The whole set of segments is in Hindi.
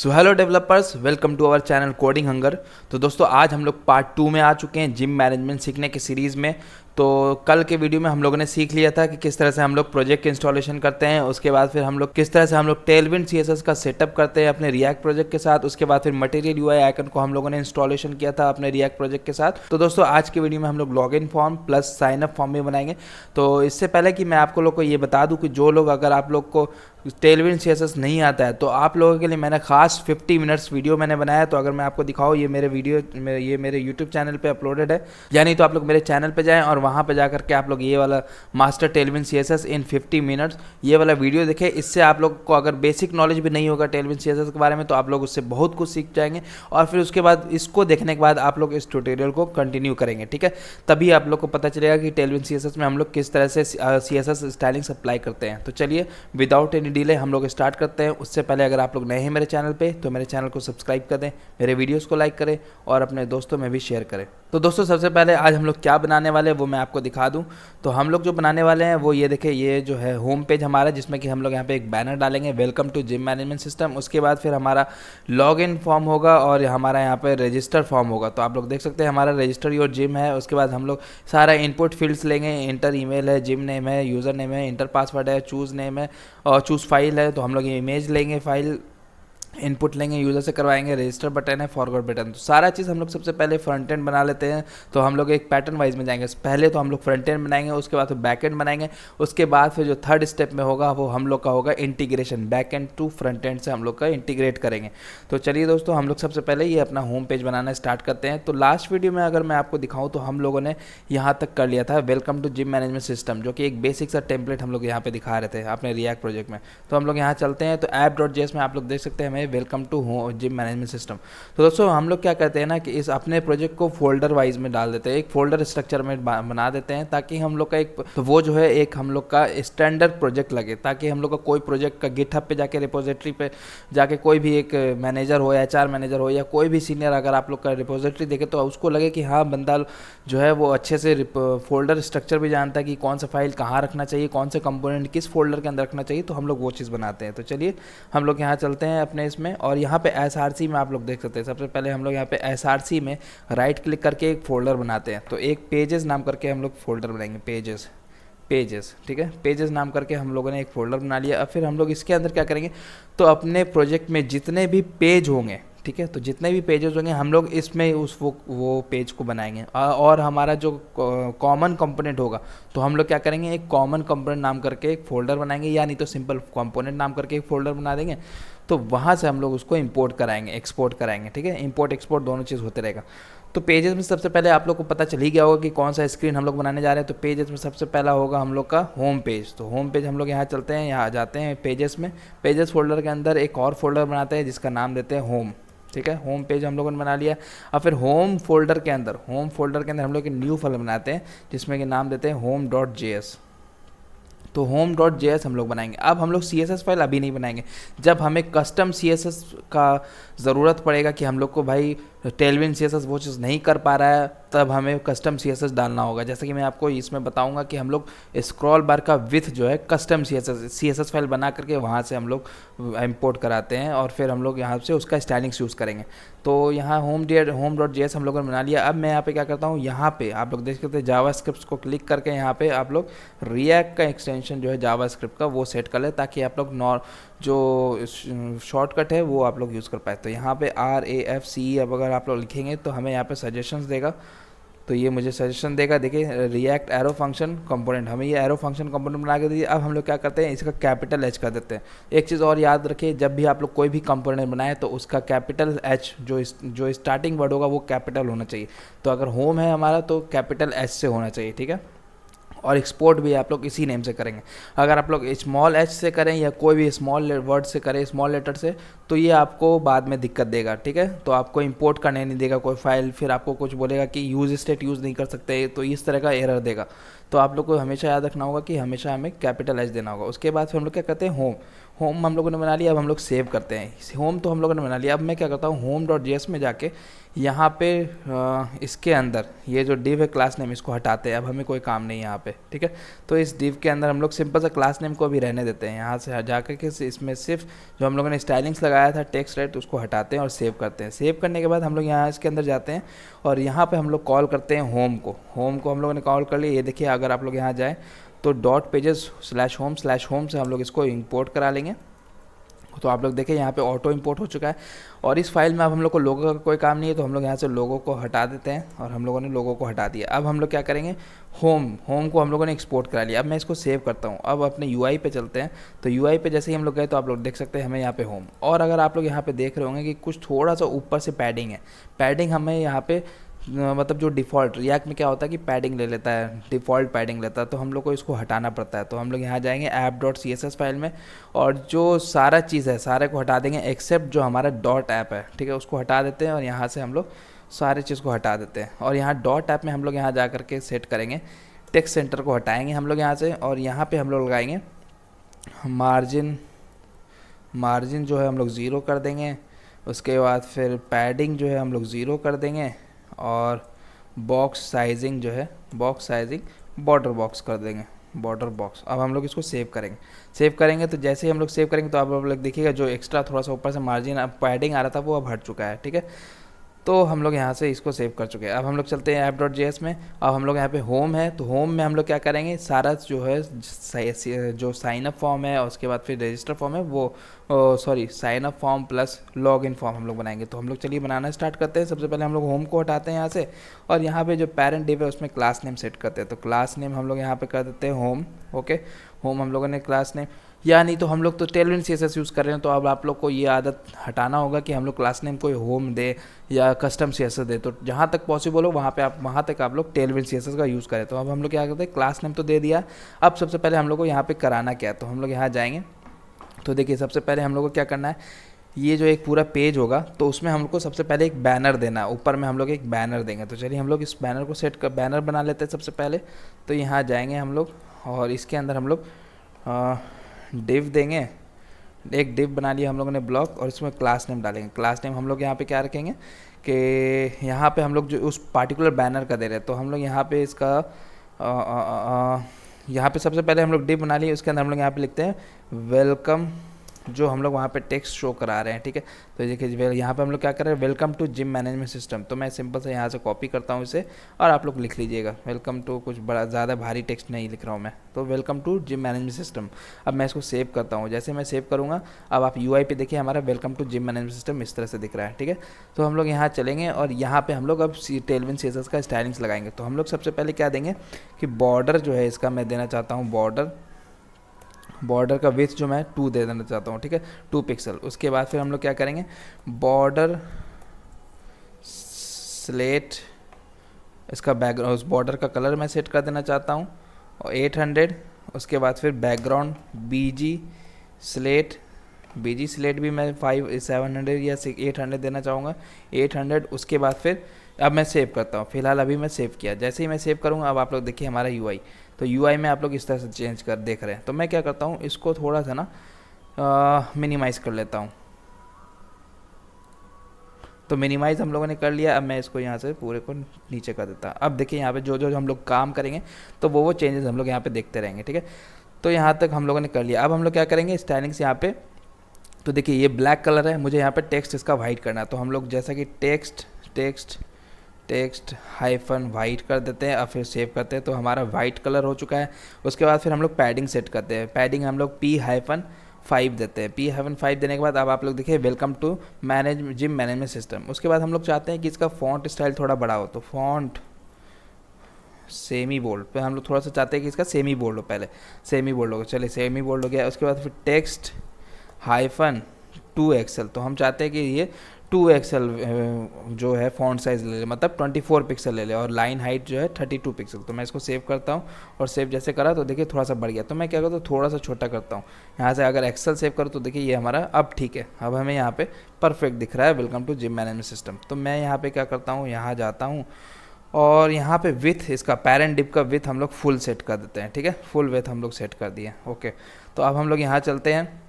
So hello developers, welcome to our channel coding hunger. तो दोस्तों आज हम लोग पार्ट 2 में आ चुके हैं जिम मैनेजमेंट सीखने की सीरीज़ में। तो कल के वीडियो में हम लोगों ने सीख लिया था कि किस तरह से हम लोग प्रोजेक्ट इंस्टॉलेशन करते हैं, उसके बाद फिर हम लोग किस तरह से हम लोग टेलविंड सीएसएस का सेटअप करते हैं अपने रिएक्ट प्रोजेक्ट के साथ। उसके बाद फिर मटेरियल यूआई आइकन को हम लोगों ने इंस्टॉलेशन किया था अपने रिएक्ट प्रोजेक्ट के साथ। तो दोस्तों आज के वीडियो में हम लोग login form plus sign up form भी बनाएंगे। तो इससे पहले कि मैं आपको लोग को ये बता दूं कि जो लोग अगर आप लोग को टेलविंड सीएसएस नहीं आता है तो आप लोगों के लिए मैंने खास 50 मिनट्स वीडियो मैंने बनाया। तो अगर मैं आपको दिखाऊँ, ये मेरे वीडियो ये मेरे यूट्यूब चैनल पे अपलोडेड है, यानी तो आप लोग मेरे चैनल पे जाएं और वहाँ पे जाकर के आप लोग ये वाला मास्टर टेलविंड सीएसएस इन 50 मिनट्स ये वाला वीडियो देखें। इससे आप लोग को अगर बेसिक नॉलेज भी नहीं होगा टेलविंड सीएसएस के बारे में तो आप लोग उससे बहुत कुछ सीख जाएंगे। और फिर उसके बाद इसको देखने के बाद आप लोग इस ट्यूटोरियल को कंटिन्यू करेंगे, ठीक है। तभी आप लोग को पता चलेगा कि टेलविंड सीएसएस में हम लोग किस तरह से सीएसएस स्टाइलिंग अप्लाई करते हैं। तो चलिए विदाउट एनी डिले हम लोग स्टार्ट करते हैं। उससे पहले अगर आप लोग नए हैं मेरे चैनल पे तो मेरे चैनल को सब्सक्राइब कर दें, मेरे वीडियोस को लाइक करें और अपने दोस्तों में भी शेयर करें। तो दोस्तों सबसे पहले आज हम लोग क्या बनाने वाले हैं वो मैं आपको दिखा दूं। तो हम लोग जो बनाने वाले हैं वो ये देखें, ये जो है होम पेज हमारा, जिसमें कि हम लोग यहाँ पे एक बैनर डालेंगे welcome to gym management system. उसके बाद फिर हमारा लॉग इन फॉर्म होगा और हमारा यहाँ पे रजिस्टर फॉर्म होगा। तो आप लोग देख सकते हैं हमारा रजिस्टर योर जिम है। उसके बाद हम लोग सारा इनपुट फील्ड्स लेंगे, इंटर ईमेल है, जिम नेम है, यूज़र नेम है, इंटर पासवर्ड है, चूज़ नेम है और चूज़ फाइल है। तो हम लोग ये इमेज लेंगे, फाइल इनपुट लेंगे, यूज़र से करवाएंगे, रजिस्टर बटन है, फॉरवर्ड बटन। तो सारा चीज़ हम लोग सबसे पहले फ्रंट एंड बना लेते हैं। तो हम लोग एक पैटर्न वाइज में जाएंगे। पहले तो हम लोग फ्रंट एंड बनाएंगे, उसके बाद फिर बैक एंड बनाएंगे, उसके बाद फिर जो थर्ड स्टेप में होगा वो हम लोग का होगा integration, back end to front end से हम लोग का इंटीग्रेट करेंगे। तो चलिए दोस्तों हम लोग सबसे पहले ये अपना होम पेज बनाना स्टार्ट करते हैं। तो लास्ट वीडियो में अगर मैं आपको दिखाऊँ तो हम लोगों ने यहाँ तक कर लिया था welcome to gym management system, जो कि एक बेसिक सा टेम्पलेट हम लोग यहाँ पे दिखा रहे थे अपने रिएक्ट प्रोजेक्ट में। तो हम लोग यहाँ चलते हैं। तो ऐप.js में आप लोग देख सकते हैं हमें welcome to gym management system. तो दोस्तों हम लोग क्या करते हैं ना कि इस अपने प्रोजेक्ट को फोल्डर वाइज में डाल देते हैं, एक फोल्डर स्ट्रक्चर में बना देते हैं, ताकि हम लोग का एक तो वो जो है एक हम लोग का स्टैंडर्ड प्रोजेक्ट लगे, ताकि हम लोग का कोई प्रोजेक्ट का गिटहब पे जाके रिपोजिटरी पे जाके कोई भी एक मैनेजर हो या एचआर मैनेजर हो या कोई भी सीनियर अगर आप लोग का रिपोजिटरी देखे तो उसको लगे कि हाँ बंदा जो है वो अच्छे से फोल्डर स्ट्रक्चर भी जानता है कि कौन सा फाइल कहाँ रखना चाहिए, कौन से कंपोनेंट किस फोल्डर के अंदर रखना चाहिए। तो हम लोग वो चीज़ बनाते हैं। तो चलिए हम लोग यहाँ चलते हैं अपने इसमें, और यहाँ पे एसआरसी में आप लोग देख सकते हैं सबसे पहले हम लोग यहाँ पे एसआरसी में राइट क्लिक करके एक फोल्डर बनाते हैं। तो एक पेजेस नाम करके हम लोग फोल्डर बनाएंगे, पेजेस, ठीक है, पेजेस नाम करके हम लोगों ने एक फोल्डर बना लिया। अब फिर हम लोग इसके अंदर क्या करेंगे, तो अपने प्रोजेक्ट में जितने भी पेज होंगे, ठीक है, तो जितने भी पेजेस होंगे हम लोग इसमें उस वो पेज को बनाएंगे। और हमारा जो कॉमन कंपोनेंट होगा तो हम लोग क्या करेंगे, एक कॉमन कंपोनेंट नाम करके एक फोल्डर बनाएंगे, या नहीं तो सिंपल कंपोनेंट नाम करके एक फोल्डर बना देंगे। तो वहाँ से हम लोग उसको इंपोर्ट कराएंगे, एक्सपोर्ट कराएंगे, ठीक है, इंपोर्ट एक्सपोर्ट दोनों चीज़ होते रहेगा। तो पेजेस में सबसे पहले आप लोग को पता चल ही गया होगा कि कौन सा स्क्रीन हम लोग बनाने जा रहे हैं। तो पेजेस में सबसे पहला होगा हम लोग का होम पेज। तो होम पेज हम लोग यहाँ चलते हैं, यहाँ जाते हैं पेजेस में, पेजेस फोल्डर के अंदर एक और फोल्डर बनाते हैं जिसका नाम देते हैं होम, ठीक है। होम पेज हम लोगों ने बना लिया। अब फिर होम फोल्डर के अंदर हम लोग एक न्यू फाइल बनाते हैं जिसमें कि नाम देते हैं home.js। तो home.js हम लोग बनाएंगे। अब हम लोग CSS फाइल अभी नहीं बनाएंगे, जब हमें कस्टम CSS का ज़रूरत पड़ेगा कि हम लोग को भाई टेलविंड CSS वो चीज़ नहीं कर पा रहा है, तब हमें कस्टम CSS डालना होगा। जैसे कि मैं आपको इसमें बताऊंगा कि हम लोग स्क्रॉल बार का विथ जो है कस्टम CSS फाइल बना करके वहाँ से हम लोग इंपोर्ट कराते हैं और फिर हम लोग यहाँ से उसका स्टाइलिंग्स यूज़ करेंगे। तो यहाँ home.js हम लोगों ने बना लिया। अब मैं यहाँ पे क्या करता हूँ, यहाँ पे आप लोग देख सकते हैं जावास्क्रिप्ट को क्लिक करके यहाँ पे आप लोग रिएक्ट का एक्सटेंशन जो है जावास्क्रिप्ट का वो सेट कर ले, ताकि आप लोग जो शॉर्टकट है वो आप लोग यूज़ कर पाए। तो यहाँ पे RAFCE अब अगर आप लोग लिखेंगे तो हमें यहाँ पे सजेशंस देगा। तो ये मुझे सजेशन देगा, देखिए रिएक्ट एरो फंक्शन कंपोनेंट, हमें ये एरो फंक्शन कंपोनेंट बना के दीजिए। अब हम लोग क्या करते हैं, इसका कैपिटल H कर देते हैं। एक चीज़ और याद रखिए, जब भी आप लोग कोई भी कंपोनेंट बनाए तो उसका कैपिटल H जो स्टार्टिंग वर्ड होगा वो कैपिटल होना चाहिए। तो अगर होम है हमारा तो कैपिटल H से होना चाहिए, ठीक है। और एक्सपोर्ट भी आप लोग इसी नेम से करेंगे। अगर आप लोग स्मॉल h से करें या कोई भी स्मॉल वर्ड से करें, स्मॉल लेटर से, तो ये आपको बाद में दिक्कत देगा, ठीक है। तो आपको इंपोर्ट करने नहीं देगा कोई फाइल, फिर आपको कुछ बोलेगा कि यूज स्टेट यूज़ नहीं कर सकते, तो इस तरह का एरर देगा। तो आप लोग को हमेशा याद रखना होगा कि हमेशा हमें कैपिटल H देना होगा। उसके बाद फिर हम लोग क्या करते हैं, होम हम लोगों ने बना लिया। अब हम लोग सेव करते हैं। होम तो हम लोगों ने बना लिया। अब मैं क्या करता हूँ, home.js में जाके यहाँ पे इसके अंदर ये जो div है क्लास नेम, इसको हटाते हैं। अब हमें कोई काम नहीं है यहाँ पे, ठीक है। तो इस div के अंदर हम लोग सिंपल सा क्लास नेम को अभी रहने देते हैं। यहाँ से जाकर के इसमें सिर्फ जो हम लोगों ने स्टाइलिंग्स लगाया था टेक्स्ट राइट, उसको हटाते हैं और सेव करते हैं। सेव करने के बाद हम लोग यहाँ इसके अंदर जाते हैं और यहाँ पर हम लोग कॉल करते हैं होम को। होम को हम लोगों ने कॉल कर लिया। ये देखिए, अगर आप लोग यहाँ जाएँ तो .pages/home से हम लोग इसको इंपोर्ट करा लेंगे। तो आप लोग देखें यहाँ पे ऑटो इंपोर्ट हो चुका है। और इस फाइल में अब हम लोग को लोगो का कोई काम नहीं है, तो हम लोग यहाँ से लोगो को हटा देते हैं और हम लोगों ने लोगो को हटा दिया। अब हम लोग क्या करेंगे, होम को हम लोगों ने एक्सपोर्ट करा लिया। अब मैं इसको सेव करता हूँ। अब अपने यूआई पे चलते हैं। तो यूआई पे जैसे ही हम लोग गए तो आप लोग देख सकते हैं हमें यहाँ पे होम, और अगर आप लोग यहाँ पे देख रहे होंगे कि कुछ थोड़ा सा ऊपर से पैडिंग है। पैडिंग हमें यहाँ पे मतलब जो डिफ़ॉल्ट रिएक्ट में क्या होता है कि पैडिंग ले लेता है, डिफ़ॉल्ट पैडिंग लेता है, तो हम लोग को इसको हटाना पड़ता है। तो हम लोग यहाँ जाएंगे app.css फाइल में और जो सारा चीज़ है सारे को हटा देंगे एक्सेप्ट जो हमारा डॉट ऐप है, ठीक है, उसको हटा देते हैं और यहाँ से हम लोग सारे चीज़ को हटा देते हैं। और यहाँ डॉट ऐप में हम लोग यहाँ जा करके सेट करेंगे, टेक्स्ट सेंटर को हटाएंगे हम लोग यहाँ से, और यहाँ पर हम लोग लगाएंगे मार्जिन जो है हम लोग ज़ीरो कर देंगे। उसके बाद फिर पैडिंग जो है हम लोग ज़ीरो कर देंगे, और बॉक्स साइजिंग जो है बॉर्डर बॉक्स कर देंगे, बॉर्डर बॉक्स। अब हम लोग इसको सेव करेंगे। तो जैसे ही हम लोग सेव करेंगे तो आप लोग देखिएगा जो एक्स्ट्रा थोड़ा सा ऊपर से मार्जिन अब पैडिंग आ रहा था वो अब हट चुका है, ठीक है। तो हम लोग यहाँ से इसको सेव कर चुके हैं। अब हम लोग चलते हैं app.js में। अब हम लोग यहाँ पे होम है, तो होम में हम लोग क्या करेंगे, सारा जो है जो साइन अप फॉर्म है और उसके बाद फिर रजिस्टर फॉर्म है वो sign up form plus log in form हम लोग बनाएंगे। तो हम लोग चलिए बनाना स्टार्ट करते हैं। सबसे पहले हम लोग होम को हटाते हैं यहाँ से, और यहाँ पे जो पेरेंट डिव है उसमें क्लास नेम सेट करते हैं। तो क्लास नेम हम लोग यहाँ पे कर देते हैं होम। ओके, होम हम लोगों ने क्लास नेम, या नहीं तो हम लोग तो टेलविन CSS यूज़ कर रहे हैं, तो अब आप लोग को ये आदत हटाना होगा कि हम लोग क्लास नेम कोई होम दे या कस्टम CSS दे। तो जहाँ तक पॉसिबल हो वहाँ तक आप लोग टेलविन CSS का यूज़ करें। तो अब हम लोग क्या करते हैं, क्लास नेम तो दे दिया। अब सबसे पहले हम लोग को यहाँ पे कराना क्या है, तो हम लोग यहाँ जाएंगे। तो देखिए सबसे पहले हम लोग को क्या करना है, ये जो एक पूरा पेज होगा तो उसमें हम लोग को सबसे पहले एक बैनर देना है। ऊपर में हम लोग एक बैनर देंगे। तो चलिए हम लोग इस बैनर को बैनर बना लेते हैं सबसे पहले। तो यहाँ जाएंगे हम लोग और इसके अंदर हम लोग डिव देंगे। एक डिव बना लिया हम लोगों ने ब्लॉक, और इसमें क्लास नेम डालेंगे। क्लास नेम हम लोग यहाँ पे क्या रखेंगे कि यहाँ पे हम लोग जो उस पार्टिकुलर बैनर का दे रहे हैं, तो हम लोग यहाँ पे इसका यहाँ पे सबसे पहले हम लोग डिव बना लिए। उसके अंदर हम लोग यहाँ पे लिखते हैं वेलकम, जो हम लोग वहाँ पे टेक्स्ट शो करा रहे हैं, ठीक है। तो देखिए यहाँ पे हम लोग क्या कर रहे हैं, welcome to gym management system. तो मैं सिंपल से यहाँ से कॉपी करता हूँ इसे, और आप लोग लिख लीजिएगा वेलकम टू, कुछ बड़ा ज़्यादा भारी टेक्स्ट नहीं लिख रहा हूँ मैं, तो welcome to gym management system. अब मैं इसको सेव करता हूँ। जैसे मैं सेव करूँगा अब आप UI पे देखिए हमारा welcome to gym management system इस तरह से दिख रहा है, ठीक है। तो हम लोग यहाँ चलेंगे और यहाँ पर हम लोग अब टेलविन CSS का स्टाइलिंग्स लगाएंगे। तो हम लोग सबसे पहले क्या देंगे कि बॉर्डर जो है इसका मैं देना चाहता हूँ, बॉर्डर का विड्थ जो मैं 2 दे देना चाहता हूँ, ठीक है, 2 पिक्सल। उसके बाद फिर हम लोग क्या करेंगे, बॉर्डर स्लेट, इसका बैकग्राउंड, उस बॉर्डर का कलर मैं सेट कर देना चाहता हूँ, और 800। उसके बाद फिर बैकग्राउंड BG स्लेट भी मैं 700 या 800 देना चाहूँगा, 800। उसके बाद फिर अब मैं सेव करता हूँ। फिलहाल अभी मैं सेव किया। जैसे ही मैं सेव करूँगा अब आप लोग देखिए हमारा UI, तो UI में आप लोग इस तरह से चेंज कर देख रहे हैं। तो मैं क्या करता हूँ, इसको थोड़ा सा ना मिनिमाइज़ कर लेता हूँ। तो मिनिमाइज़ हम लोगों ने कर लिया। अब मैं इसको यहाँ से पूरे को नीचे कर देता। अब देखिए यहाँ पे जो हम लोग काम करेंगे तो वो चेंजेस हम लोग यहाँ पे देखते रहेंगे, ठीक है। तो यहाँ तक हम लोगों ने कर लिया। अब हम लोग क्या करेंगे, स्टाइलिंग्स यहाँ पे, तो देखिए ये ब्लैक कलर है, मुझे यहाँ पे टेक्स्ट इसका वाइट करना है। तो हम लोग जैसा कि टेक्स्ट हाइफन वाइट कर देते हैं और फिर सेव करते हैं। तो हमारा वाइट कलर हो चुका है। उसके बाद फिर हम लोग पैडिंग सेट करते हैं। पैडिंग हम लोग P-5 देते हैं। P-5 देने के बाद अब आप लोग देखिए welcome to gym management system. उसके बाद हम लोग चाहते हैं कि इसका फॉन्ट स्टाइल थोड़ा बड़ा हो, तो फॉन्ट सेमी बोल्ड पे हम लोग थोड़ा सा चाहते हैं कि इसका सेमी बोल्ड हो, पहले सेमी बोल्ड होगा। चलिए सेमी बोल्ड हो गया। उसके बाद फिर टेक्स्ट हाइफन 2XL, तो हम चाहते हैं कि ये 2XL जो है फॉन्ट साइज़ ले ले, मतलब 24 पिक्सल ले ले, और लाइन हाइट जो है 32 पिक्सल। तो मैं इसको सेव करता हूँ, और सेव जैसे करा तो देखिए थोड़ा सा बढ़ गया। तो मैं क्या करता हूँ, थोड़ा सा छोटा करता हूँ यहाँ से। अगर एक्सेल सेव करूँ तो देखिए ये हमारा अब ठीक है, अब हमें यहाँ पे परफेक्ट दिख रहा है welcome to gym management system. तो मैं यहाँ पे क्या करता हूँ, यहाँ जाता हूँ और यहाँ पे विथ, इसका पेरेंट डिव का विथ हम लोग फुल सेट कर देते हैं, ठीक है। फुल विथ हम लोग सेट कर दिए, ओके। तो अब हम लोग यहाँ चलते हैं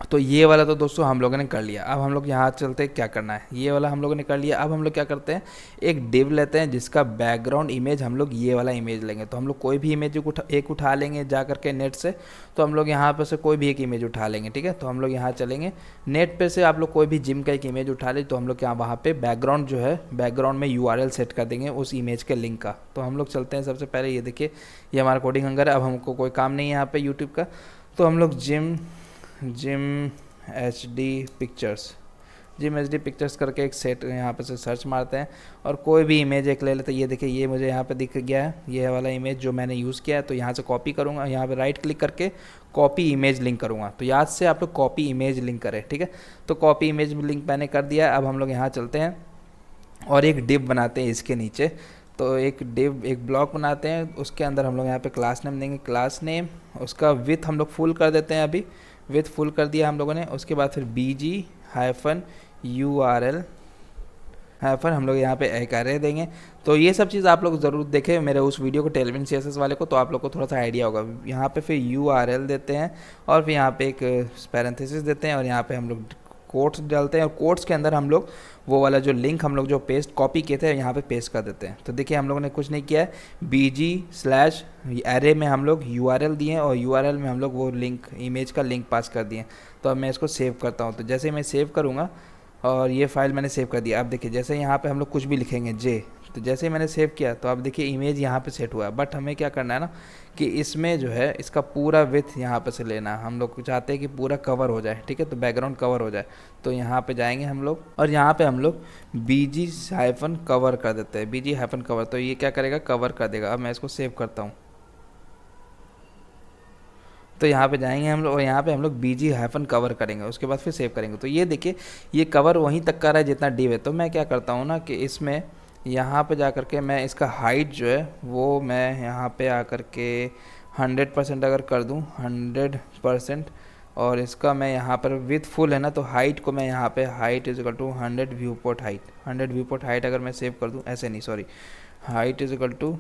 तो ये वाला तो दोस्तों हम लोगों ने कर लिया। अब हम लोग यहाँ चलते हैं, क्या करना है, ये वाला हम लोगों ने कर लिया। अब हम लोग क्या करते हैं, एक डिव लेते हैं जिसका बैकग्राउंड इमेज हम लोग ये वाला इमेज लेंगे। तो हम लोग कोई भी इमेज एक उठा लेंगे जा करके नेट से। तो हम लोग यहाँ पर से कोई भी एक इमेज उठा लेंगे, ठीक है। तो हम लोग यहाँ चलेंगे नेट पे से, आप लोग कोई भी जिम का एक इमेज उठा ले। तो हम लोग यहाँ वहाँ पे बैकग्राउंड जो है, बैकग्राउंड में URL सेट कर देंगे उस इमेज के लिंक का। तो हम लोग चलते हैं सबसे पहले, ये देखिए ये हमारा कोडिंग हंगर है। अब हमको कोई काम नहीं है यहाँ पे यूट्यूब का, तो हम लोग जिम HD पिक्चर्स करके एक सेट यहाँ पे से सर्च मारते हैं और कोई भी इमेज एक ले लेते हैं। ये देखिए ये मुझे यहाँ पे दिख गया है, ये वाला इमेज जो मैंने यूज़ किया है। तो यहाँ से कॉपी करूँगा, यहाँ पे राइट क्लिक करके कॉपी इमेज लिंक करूँगा। तो याद से आप लोग कॉपी इमेज लिंक करें, ठीक है। तो कॉपी इमेज लिंक मैंने कर दिया। अब हम लोग यहाँ चलते हैं और एक डिव बनाते हैं इसके नीचे। तो एक ब्लॉक बनाते हैं, उसके अंदर हम लोग यहाँ पे क्लास नेम देंगे, क्लास नेम। उसका विथ हम लोग फुल कर देते हैं, अभी विथ फुल कर दिया हम लोगों ने। उसके बाद फिर BG-URL हम लोग यहाँ पे एक एरे देंगे। तो ये सब चीज़ आप लोग ज़रूर देखें मेरे उस वीडियो को टेलविन CSS वाले को, तो आप लोग को थोड़ा सा आइडिया होगा। यहाँ पे फिर URL देते हैं और फिर यहाँ पे एक पैरेंथेसिस देते हैं और यहाँ पे हम लोग कोट्स डालते हैं और कोट्स के अंदर हम लोग वो वाला जो लिंक हम लोग जो कॉपी किए थे यहाँ पे पेस्ट कर देते हैं। तो देखिए हम लोगों ने कुछ नहीं किया है, BG/array में हम लोग URL दिए हैं और URL में हम लोग वो लिंक इमेज का लिंक पास कर दिए। तो अब मैं इसको सेव करता हूँ। तो जैसे मैं सेव करूँगा और ये फाइल मैंने सेव कर दिया। अब देखिए जैसे यहाँ पे हम लोग कुछ भी लिखेंगे तो जैसे ही मैंने सेव किया तो आप देखिए इमेज यहाँ पे सेट हुआ है। बट हमें क्या करना है ना कि इसमें जो है इसका पूरा विथ यहाँ पे से लेना है। हम लोग चाहते हैं कि पूरा कवर हो जाए, ठीक है, तो बैकग्राउंड कवर हो जाए। तो यहाँ पे जाएंगे हम लोग और यहाँ पे हम लोग BG-कवर कर देते हैं, BG-कवर। तो ये क्या करेगा, कवर कर देगा। अब मैं इसको सेव करता हूँ। तो यहाँ पे जाएंगे हम लोग और यहाँ पे हम लोग BG-कवर करेंगे, उसके बाद फिर सेव करेंगे। तो ये देखिए ये कवर वहीं तक कर रहा है जितना डिव है। तो मैं क्या करता हूँ ना कि इसमें यहाँ पे जा कर के मैं इसका हाइट जो है वो मैं यहाँ पे आकर के 100% अगर कर दूँ 100%, और इसका मैं यहाँ पर विथ फुल है ना, तो हाइट को मैं यहाँ पे height is equal to 100 viewport height अगर मैं सेव कर दूँ, ऐसे नहीं sorry, height is equal to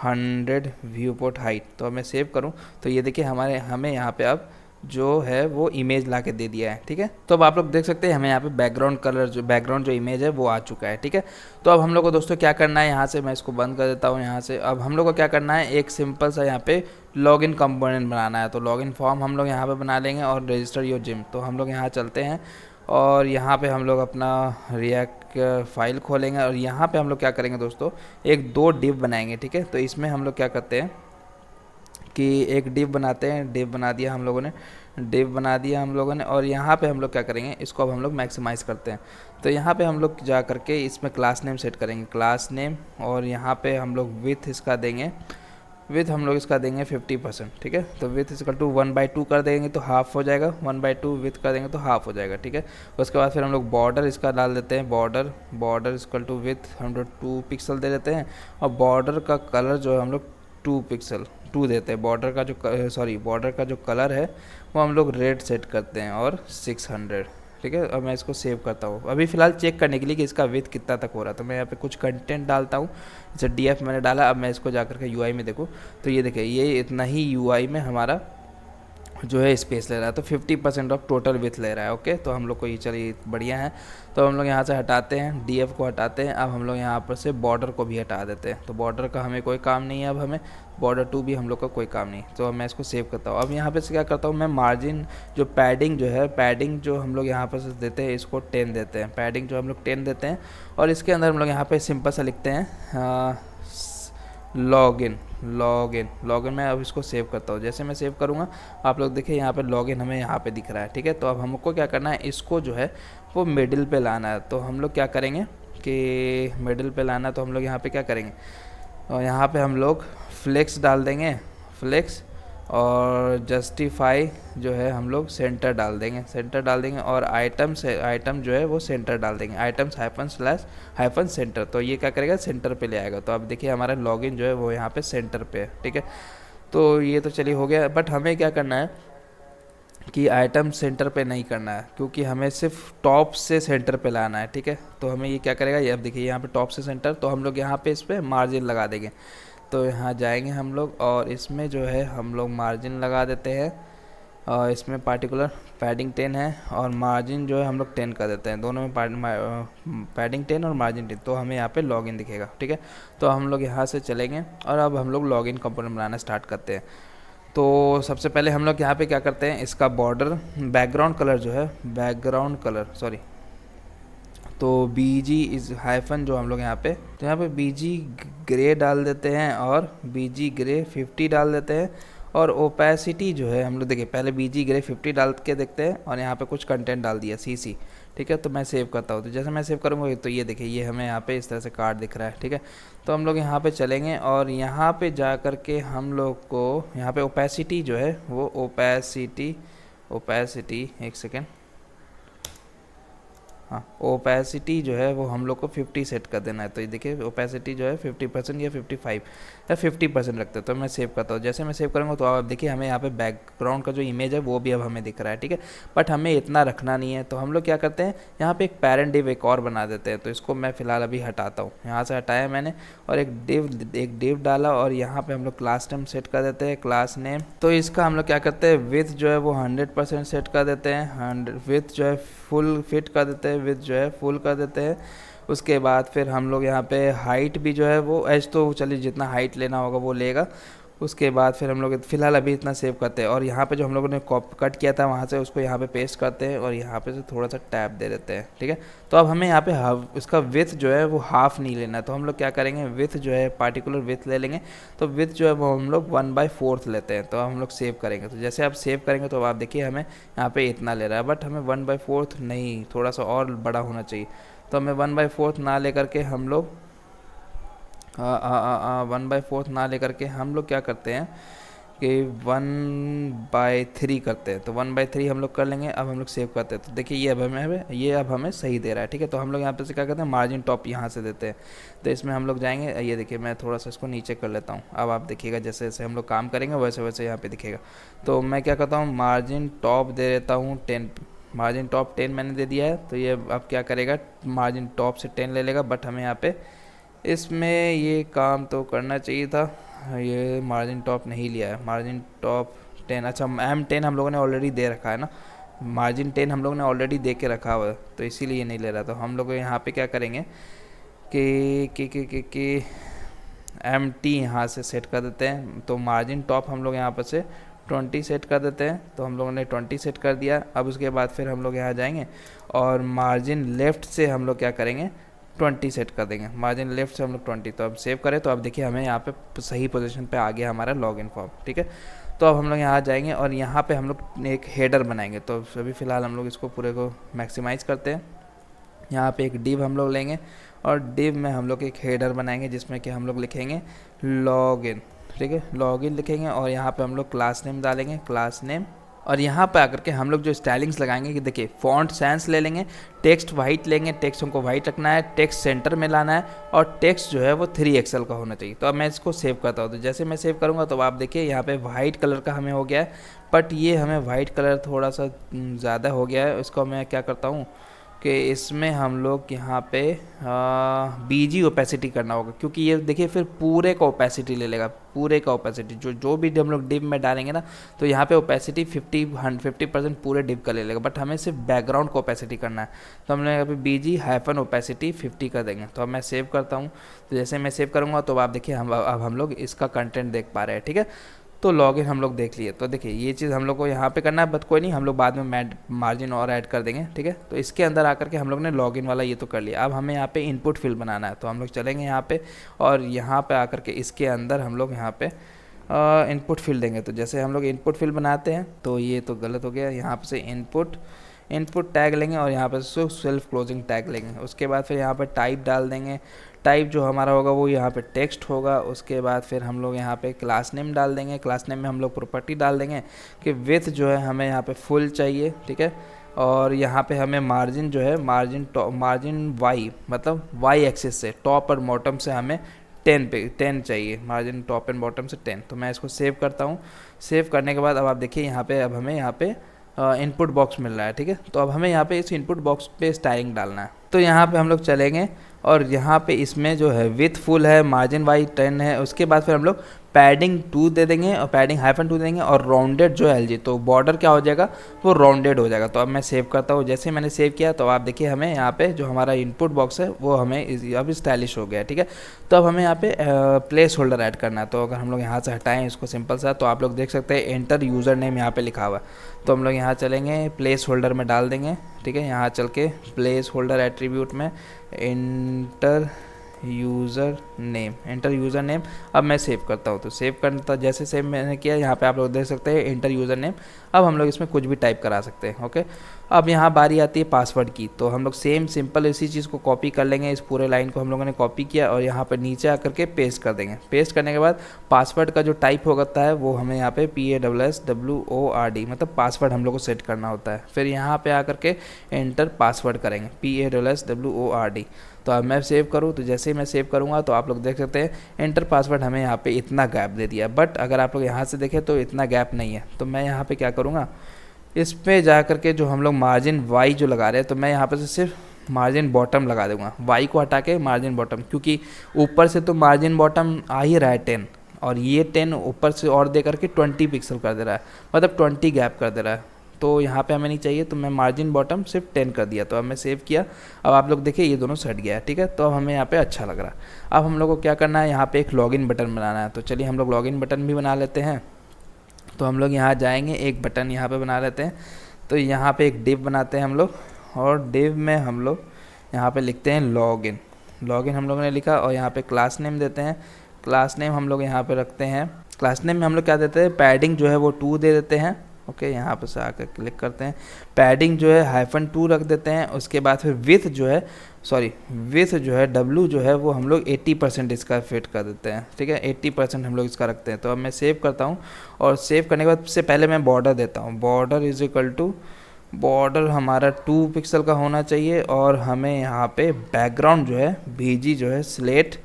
100 viewport height. तो अब मैं सेव करूं तो ये देखिए हमें यहाँ पे अब जो है वो इमेज ला के दे दिया है, ठीक है। तो अब आप लोग देख सकते हैं हमें यहाँ पे बैकग्राउंड जो इमेज है वो आ चुका है, ठीक है। तो अब हम लोग को दोस्तों क्या करना है, यहाँ से मैं इसको बंद कर देता हूँ यहाँ से। अब हम लोग को क्या करना है, एक सिंपल सा यहाँ पे लॉगिन कंपोनेंट बनाना है। तो लॉगिन फॉर्म हम लोग यहाँ पे बना लेंगे और रजिस्टर योर जिम। तो हम लोग यहाँ चलते हैं और यहाँ पे हम लोग अपना रिएक्ट फाइल खोलेंगे और यहाँ पे हम लोग क्या करेंगे दोस्तों, एक 2 डिव बनाएंगे, ठीक है। तो इसमें हम लोग क्या करते हैं कि एक डिव बनाते हैं, डिव बना दिया हम लोगों ने और यहाँ पे हम लोग क्या करेंगे, इसको अब हम लोग मैक्सिमाइज़ करते हैं। तो यहाँ पे हम लोग जा करके इसमें क्लास नेम सेट करेंगे, क्लास नेम, और यहाँ पे हम लोग विथ इसका देंगे, विथ हम लोग इसका देंगे 50%, ठीक है। तो विथ इसका टू 1/2 कर देंगे तो हाफ हो जाएगा, 1/2 विथ कर देंगे तो हाफ हो जाएगा, ठीक है। उसके बाद फिर हम लोग बॉर्डर इसका डाल देते हैं, बॉर्डर इसका टू विथ हम लोग 2 पिक्सल दे देते हैं और बॉर्डर का कलर जो है हम लोग 2 देते हैं। बॉर्डर का जो कलर है वो हम लोग रेड सेट करते हैं और 600, ठीक है। अब मैं इसको सेव करता हूँ अभी फ़िलहाल चेक करने के लिए कि इसका विथ कितना तक हो रहा है। तो मैं यहाँ पे कुछ कंटेंट डालता हूँ, जैसे DF मैंने डाला। अब मैं इसको जा करके UI में देखूँ तो ये देखिए ये इतना ही UI में हमारा जो है स्पेस ले रहा है, तो 50% ऑफ टोटल विथ ले रहा है। ओके, तो हम लोग को ये चलिए बढ़िया है। तो हम लोग यहाँ से हटाते हैं, DF को हटाते हैं। अब हम लोग यहाँ पर से बॉर्डर को भी हटा देते हैं। तो बॉर्डर का हमें कोई काम नहीं है, अब हमें बॉर्डर 2 भी हम लोग का कोई काम नहीं। तो मैं इसको सेव करता हूँ। अब यहाँ पे से क्या करता हूँ मैं, मार्जिन जो पैडिंग जो हम लोग यहाँ पर से देते हैं, इसको 10 देते हैं, पैडिंग जो हम लोग 10 देते हैं। और इसके अंदर हम लोग यहाँ पे सिंपल सा लिखते हैं लॉगिन मैं अब इसको सेव करता हूँ। जैसे मैं सेव करूँगा आप लोग देखिए यहाँ पे लॉगिन हमें यहाँ पे दिख रहा है, ठीक है। तो अब हमको क्या करना है, इसको जो है वो मिडिल पे लाना है। तो हम लोग क्या करेंगे कि मिडिल पे लाना है, तो हम लोग यहाँ पे क्या करेंगे, और यहाँ पे हम लोग फ्लेक्स डाल देंगे, फ्लेक्स, और जस्टिफाई जो है हम लोग सेंटर डाल देंगे और आइटम जो है वो सेंटर डाल देंगे, आइटम्स हाइफन सेंटर। तो ये क्या करेगा, सेंटर पे ले आएगा। तो अब देखिए हमारा लॉगिन जो है वो यहाँ पे सेंटर पे है, ठीक है। तो ये तो चलिए हो गया, बट हमें क्या करना है कि आइटम सेंटर पे नहीं करना है, क्योंकि हमें सिर्फ टॉप से सेंटर पे लाना है, ठीक है। तो हमें ये क्या करेगा, ये अब देखिए यहाँ पे टॉप से सेंटर, तो हम लोग यहाँ पे इस पर मार्जिन लगा देंगे। तो यहाँ जाएंगे हम लोग और इसमें जो है हम लोग मार्जिन लगा देते हैं और इसमें पार्टिकुलर पैडिंग 10 है और मार्जिन जो है हम लोग 10 कर देते हैं, दोनों में पैडिंग 10 और मार्जिन 10, तो हमें यहाँ पे लॉगिन दिखेगा। ठीक है, तो हम लोग यहाँ से चलेंगे और अब हम लोग लॉगिन कंपोनेंट बनाना स्टार्ट करते हैं। तो सबसे पहले हम लोग यहाँ पे क्या करते हैं, इसका बॉर्डर बैकग्राउंड कलर जो है, बैकग्राउंड कलर सॉरी, तो BG इज हाइफन जो हम लोग यहाँ पे, तो यहाँ पे BG ग्रे डाल देते हैं और BG ग्रे 50 डाल देते हैं। और ओपेसिटी जो है हम लोग देखिए पहले BG ग्रे 50 डाल के देखते हैं और यहाँ पे कुछ कंटेंट डाल दिया CC। ठीक है, तो मैं सेव करता हूँ, तो जैसे मैं सेव करूँगा तो ये देखिए ये हमें यहाँ पे इस तरह से कार्ड दिख रहा है। ठीक है, तो हम लोग यहाँ पे चलेंगे और यहाँ पे जा कर के हम लोग को यहाँ पे ओपेसिटी जो है वो ओपेसिटी एक सेकेंड, हाँ ओपेसिटी जो है वो हम लोग को 50 सेट कर देना है। तो ये देखिए ओपेसिटी जो है 50% या 55 या 50% रखते हैं। तो मैं सेव करता हूँ, जैसे मैं सेव करूँगा तो आप देखिए हमें यहाँ पे बैकग्राउंड का जो इमेज है वो भी अब हमें दिख रहा है। ठीक है, बट हमें इतना रखना नहीं है, तो हम लोग क्या करते हैं यहाँ पे एक पैरेंट डिव एक और बना देते हैं। तो इसको मैं फ़िलहाल अभी हटाता हूँ, यहाँ से हटाया मैंने और एक डिव डाला और यहाँ पर हम लोग क्लास नेम सेट कर देते हैं, क्लास नेम। तो इसका हम लोग क्या करते हैं, विथ जो है वो 100% सेट कर देते हैं, विथ जो है फुल फिट कर देते हैं, विथ जो है फुल कर देते हैं। उसके बाद फिर हम लोग यहाँ पे हाइट भी जो है वो एज, तो चलिए जितना हाइट लेना होगा वो लेगा। उसके बाद फिर हम लोग फ़िलहाल अभी इतना सेव करते हैं और यहाँ पे जो हम लोगों ने कट किया था वहाँ से उसको यहाँ पे पेस्ट करते हैं और यहाँ पे से थोड़ा सा टैप दे देते हैं। ठीक है, तो अब हमें यहाँ पे इसका विथ जो है वो हाफ़ नहीं लेना है, तो हम लोग क्या करेंगे, विथ जो है पार्टिकुलर विथ ले लेंगे। तो विथ जो है वो हम लोग 1/4 लेते हैं, तो हम लोग सेव करेंगे। तो जैसे आप सेव करेंगे तो आप देखिए हमें यहाँ पर इतना ले रहा है, बट हमें 1/4 नहीं, थोड़ा सा और बड़ा होना चाहिए। तो हमें 1/4 ना लेकर के हम लोग 1/4 ना लेकर के हम लोग क्या करते हैं कि 1/3 करते हैं। तो 1/3 हम लोग कर लेंगे। अब हम लोग सेव करते हैं, तो देखिए ये अब हमें सही दे रहा है। ठीक है, तो हम लोग यहाँ पे से क्या करते हैं, मार्जिन टॉप यहाँ से देते हैं। तो इसमें हम लोग जाएंगे, ये देखिए मैं थोड़ा सा इसको नीचे कर लेता हूँ। अब आप देखिएगा जैसे जैसे हम लोग काम करेंगे वैसे वैसे यहाँ पे दिखेगा। तो मैं क्या करता हूँ, मार्जिन टॉप दे देता हूँ 10, मार्जिन टॉप 10 मैंने दे दिया है। तो ये अब क्या करेगा, मार्जिन टॉप से 10 ले लेगा, बट हमें यहाँ पे इसमें ये काम तो करना चाहिए था, ये मार्जिन टॉप नहीं लिया है, मार्जिन टॉप 10, अच्छा M10 हम लोगों ने ऑलरेडी दे रखा है ना, मार्जिन 10 हम लोगों ने ऑलरेडी दे के रखा हुआ है, तो इसीलिए नहीं ले रहा। तो हम लोग यहाँ पे क्या करेंगे कि MT यहाँ से सेट कर देते हैं। तो मार्जिन टॉप हम लोग यहाँ पर से 20 सेट कर देते हैं, तो हम लोगों ने 20 सेट कर दिया। अब उसके बाद फिर हम लोग यहाँ जाएंगे और मार्जिन लेफ़्ट से हम लोग क्या करेंगे, 20 सेट कर देंगे, मार्जिन लेफ्ट से हम लोग 20। तो अब सेव करें तो अब देखिए हमें यहाँ पे सही पोजीशन पे आ गया हमारा लॉगिन फॉर्म। ठीक है, तो अब हम लोग यहाँ जाएंगे और यहाँ पे हम लोग एक हेडर बनाएंगे। तो अभी फ़िलहाल हम लोग इसको पूरे को मैक्सिमाइज़ करते हैं। यहाँ पे एक डिव हम लोग लेंगे और डिव में हम लोग एक हेडर बनाएंगे जिसमें कि हम लोग लिखेंगे लॉगिन। ठीक है, लॉगिन लिखेंगे और यहाँ पे हम लोग क्लास नेम डालेंगे, क्लास नेम। और यहाँ पे आकर के हम लोग जो स्टाइलिंग्स लगाएंगे कि देखिए फॉन्ट सेंस ले लेंगे, टेक्स्ट वाइट लेंगे, टेक्स्ट हमको वाइट रखना है, टेक्स्ट सेंटर में लाना है और टेक्स्ट जो है वो 3 XL का होना चाहिए। तो अब मैं इसको सेव करता हूँ, तो जैसे मैं सेव करूँगा तो आप देखिए यहाँ पे वाइट कलर का हमें हो गया है, बट ये हमें वाइट कलर थोड़ा सा ज़्यादा हो गया है। इसको मैं क्या करता हूँ कि इसमें हम लोग यहाँ पे BG ओपेसिटी करना होगा, क्योंकि ये देखिए फिर पूरे का ओपेसिटी ले लेगा, पूरे का ओपेसिटी जो भी हम लोग डिव में डालेंगे ना, तो यहाँ पे ओपेसिटी 50% पूरे डिव का ले लेगा, बट हमें सिर्फ बैकग्राउंड को ओपेसिटी करना है। तो हमने यहाँ पे BG हाइफन ओपेसिटी 50 कर देंगे। तो अब मैं सेव करता हूँ, तो जैसे मैं सेव करूँगा तो आप देखिए अब हम लोग इसका कंटेंट देख पा रहे हैं। ठीक है, तो लॉगिन हम लोग देख लिए। तो देखिए ये चीज़ हम लोग को यहाँ पे करना है, बट कोई नहीं, हम लोग बाद में मार्जिन और ऐड कर देंगे। ठीक है, तो इसके अंदर आकर के हम लोग ने लॉगिन वाला ये तो कर लिया। अब हमें यहाँ पे इनपुट फील्ड बनाना है, तो हम लोग चलेंगे यहाँ पे और यहाँ पे आकर के इसके अंदर हम लोग यहाँ पे इनपुट फील्ड देंगे। तो जैसे हम लोग इनपुट फील्ड बनाते हैं, तो ये तो गलत हो गया, यहाँ पे से इनपुट टैग लेंगे और यहाँ पर सेल्फ क्लोजिंग टैग लेंगे। उसके बाद फिर यहाँ पर टाइप डाल देंगे, टाइप जो हमारा होगा वो यहाँ पे टेक्स्ट होगा। उसके बाद फिर हम लोग यहाँ पे क्लास नेम डाल देंगे, क्लास नेम में हम लोग प्रॉपर्टी डाल देंगे कि विथ जो है हमें यहाँ पे फुल चाहिए। ठीक है, और यहाँ पे हमें मार्जिन जो है मार्जिन वाई मतलब वाई एक्सिस से टॉप और बॉटम से हमें 10 चाहिए, मार्जिन टॉप एंड बॉटम से 10। तो मैं इसको सेव करता हूँ। सेव करने के बाद अब आप देखिए यहाँ पे अब हमें यहाँ पे इनपुट बॉक्स मिल रहा है। ठीक है, तो अब हमें यहाँ पे इस इनपुट बॉक्स पे स्टाइलिंग डालना है। तो यहाँ पे हम लोग चलेंगे और यहाँ पे इसमें जो है विथ फुल है, मार्जिन वाई 10 है। उसके बाद फिर हम लोग पैडिंग 2 दे देंगे और पैडिंग -2 दे देंगे और राउंडेड जो है LG, तो बॉर्डर क्या हो जाएगा, वो राउंडेड हो जाएगा। तो अब मैं सेव करता हूँ। जैसे मैंने सेव किया तो आप देखिए हमें यहाँ पे जो हमारा इनपुट बॉक्स है वो हमें अब स्टाइलिश हो गया है, ठीक है। तो अब हमें यहाँ पे प्लेस होल्डर ऐड करना है। तो अगर हम लोग यहाँ से हटाएं इसको सिंपल सा, तो आप लोग देख सकते हैं एंटर यूज़र नेम यहाँ पे लिखा हुआ है। तो हम लोग यहाँ चलेंगे प्लेस होल्डर में डाल देंगे, ठीक है। यहाँ चल के प्लेस होल्डर एट्रीब्यूट में एंटर यूज़र नेम। अब मैं सेव करता हूँ। तो सेव करता जैसे सेव मैंने किया, यहाँ पे आप लोग देख सकते हैं एंटर यूज़र नेम। अब हम लोग इसमें कुछ भी टाइप करा सकते हैं, ओके। अब यहाँ बारी आती है पासवर्ड की। तो हम लोग सेम सिंपल इसी चीज़ को कॉपी कर लेंगे। इस पूरे लाइन को हम लोगों ने कॉपी किया और यहाँ पर नीचे आकर के पेस्ट कर देंगे। पेस्ट करने के बाद पासवर्ड का जो टाइप होता है वो हमें यहाँ पे PASSWORD मतलब पासवर्ड हम लोग को सेट करना होता है। फिर यहाँ पे आकर के एंटर पासवर्ड करेंगे PASSWORD। तो अब मैं सेव करूँ, तो जैसे ही मैं सेव करूँगा तो आप लोग देख सकते हैं एंटर पासवर्ड हमें यहाँ पे इतना गैप दे दिया। बट अगर आप लोग यहाँ से देखें तो इतना गैप नहीं है। तो मैं यहाँ पे क्या करूँगा, इस पे जा करके जो हम लोग मार्जिन वाई जो लगा रहे हैं, तो मैं यहाँ पे से सिर्फ मार्जिन बॉटम लगा दूंगा। वाई को हटा के मार्जिन बॉटम, क्योंकि ऊपर से तो मार्जिन बॉटम आ ही रहा है 10 और ये 10 ऊपर से और दे करके 20 पिक्सल कर दे रहा है, मतलब 20 गैप कर दे रहा है। तो यहाँ पे हमें नहीं चाहिए, तो मैं मार्जिन बॉटम सिर्फ 10 कर दिया। तो अब मैं सेव किया। अब आप लोग देखिए ये दोनों सट गया है, ठीक है। तो अब हमें यहाँ पे अच्छा लग रहा है। अब हम लोग को क्या करना है, यहाँ पे एक लॉगिन बटन बनाना है। तो चलिए हम लोग लॉगिन बटन भी बना लेते हैं। तो हम लोग यहाँ जाएंगे, एक बटन यहाँ पे बना लेते हैं। तो यहाँ पे एक डिव बनाते हैं हम लोग और डिव में हम लोग यहाँ पे लिखते हैं लॉगिन हम लोगों ने लिखा और यहाँ पे क्लास नेम देते हैं। क्लास नेम हम लोग यहाँ पे रखते हैं, क्लास नेम में हम लोग क्या देते हैं, पैडिंग जो है वो 2 दे देते हैं, ओके। यहाँ पर से आकर क्लिक करते हैं, पैडिंग जो है -2 रख देते हैं। उसके बाद फिर विथ जो है W जो है वो हम लोग 80% इसका फिट कर देते हैं, ठीक है। 80% हम लोग इसका रखते हैं। तो अब मैं सेव करता हूँ और सेव करने के बाद से पहले मैं बॉर्डर देता हूँ। बॉर्डर हमारा 2 पिक्सल का होना चाहिए और हमें यहाँ पे बैकग्राउंड जो है BG जो है स्लेट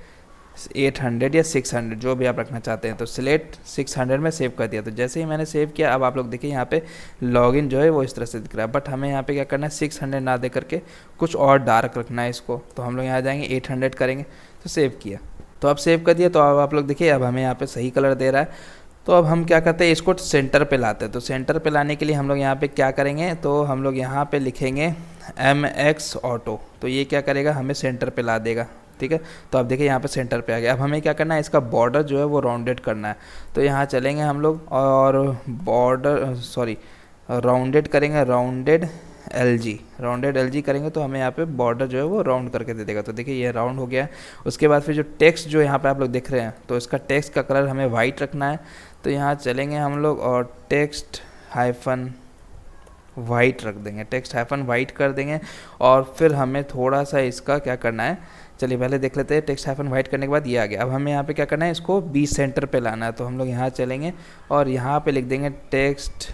800 या 600 जो भी आप रखना चाहते हैं। तो स्लेट 600 में सेव कर दिया। तो जैसे ही मैंने सेव किया, अब आप लोग देखिए यहाँ पे लॉगिन जो है वो इस तरह से दिख रहा है। बट हमें यहाँ पे क्या करना है, 600 ना दे करके कुछ और डार्क रखना है इसको। तो हम लोग यहाँ जाएंगे 800 करेंगे। तो सेव किया, तो अब सेव कर दिया। तो अब आप लोग देखिए अब हमें यहाँ पे सही कलर दे रहा है। तो अब हम क्या करते हैं, इसको सेंटर पे लाते हैं। तो सेंटर पे लाने के लिए हम लोग यहाँ पे क्या करेंगे, तो हम लोग यहाँ पे लिखेंगे MX ऑटो। तो ये क्या करेगा, हमें सेंटर पे ला देगा, ठीक है। तो अब देखिए यहाँ पे सेंटर पे आ गया। अब हमें क्या करना है, इसका बॉर्डर जो है वो राउंडेड करना है। तो यहाँ चलेंगे हम लोग और राउंडेड करेंगे, राउंडेड LG करेंगे। तो हमें यहाँ पे बॉर्डर जो है वो राउंड करके दे देगा। तो देखिए ये राउंड हो गया है। उसके बाद फिर जो टेक्स्ट जो यहाँ पे आप लोग देख रहे हैं, तो इसका टेक्स्ट का कलर हमें वाइट रखना है। तो यहाँ चलेंगे हम लोग और टेक्स्ट -वाइट रख देंगे, टेक्स्ट -वाइट कर देंगे। और फिर हमें थोड़ा सा इसका क्या करना है, चलिए पहले देख लेते हैं। टेक्स्ट -वाइट करने के बाद ये आ गया। अब हमें यहाँ पे क्या करना है, इसको B सेंटर पे लाना है। तो हम लोग यहाँ चलेंगे और यहाँ पे लिख देंगे टेक्स्ट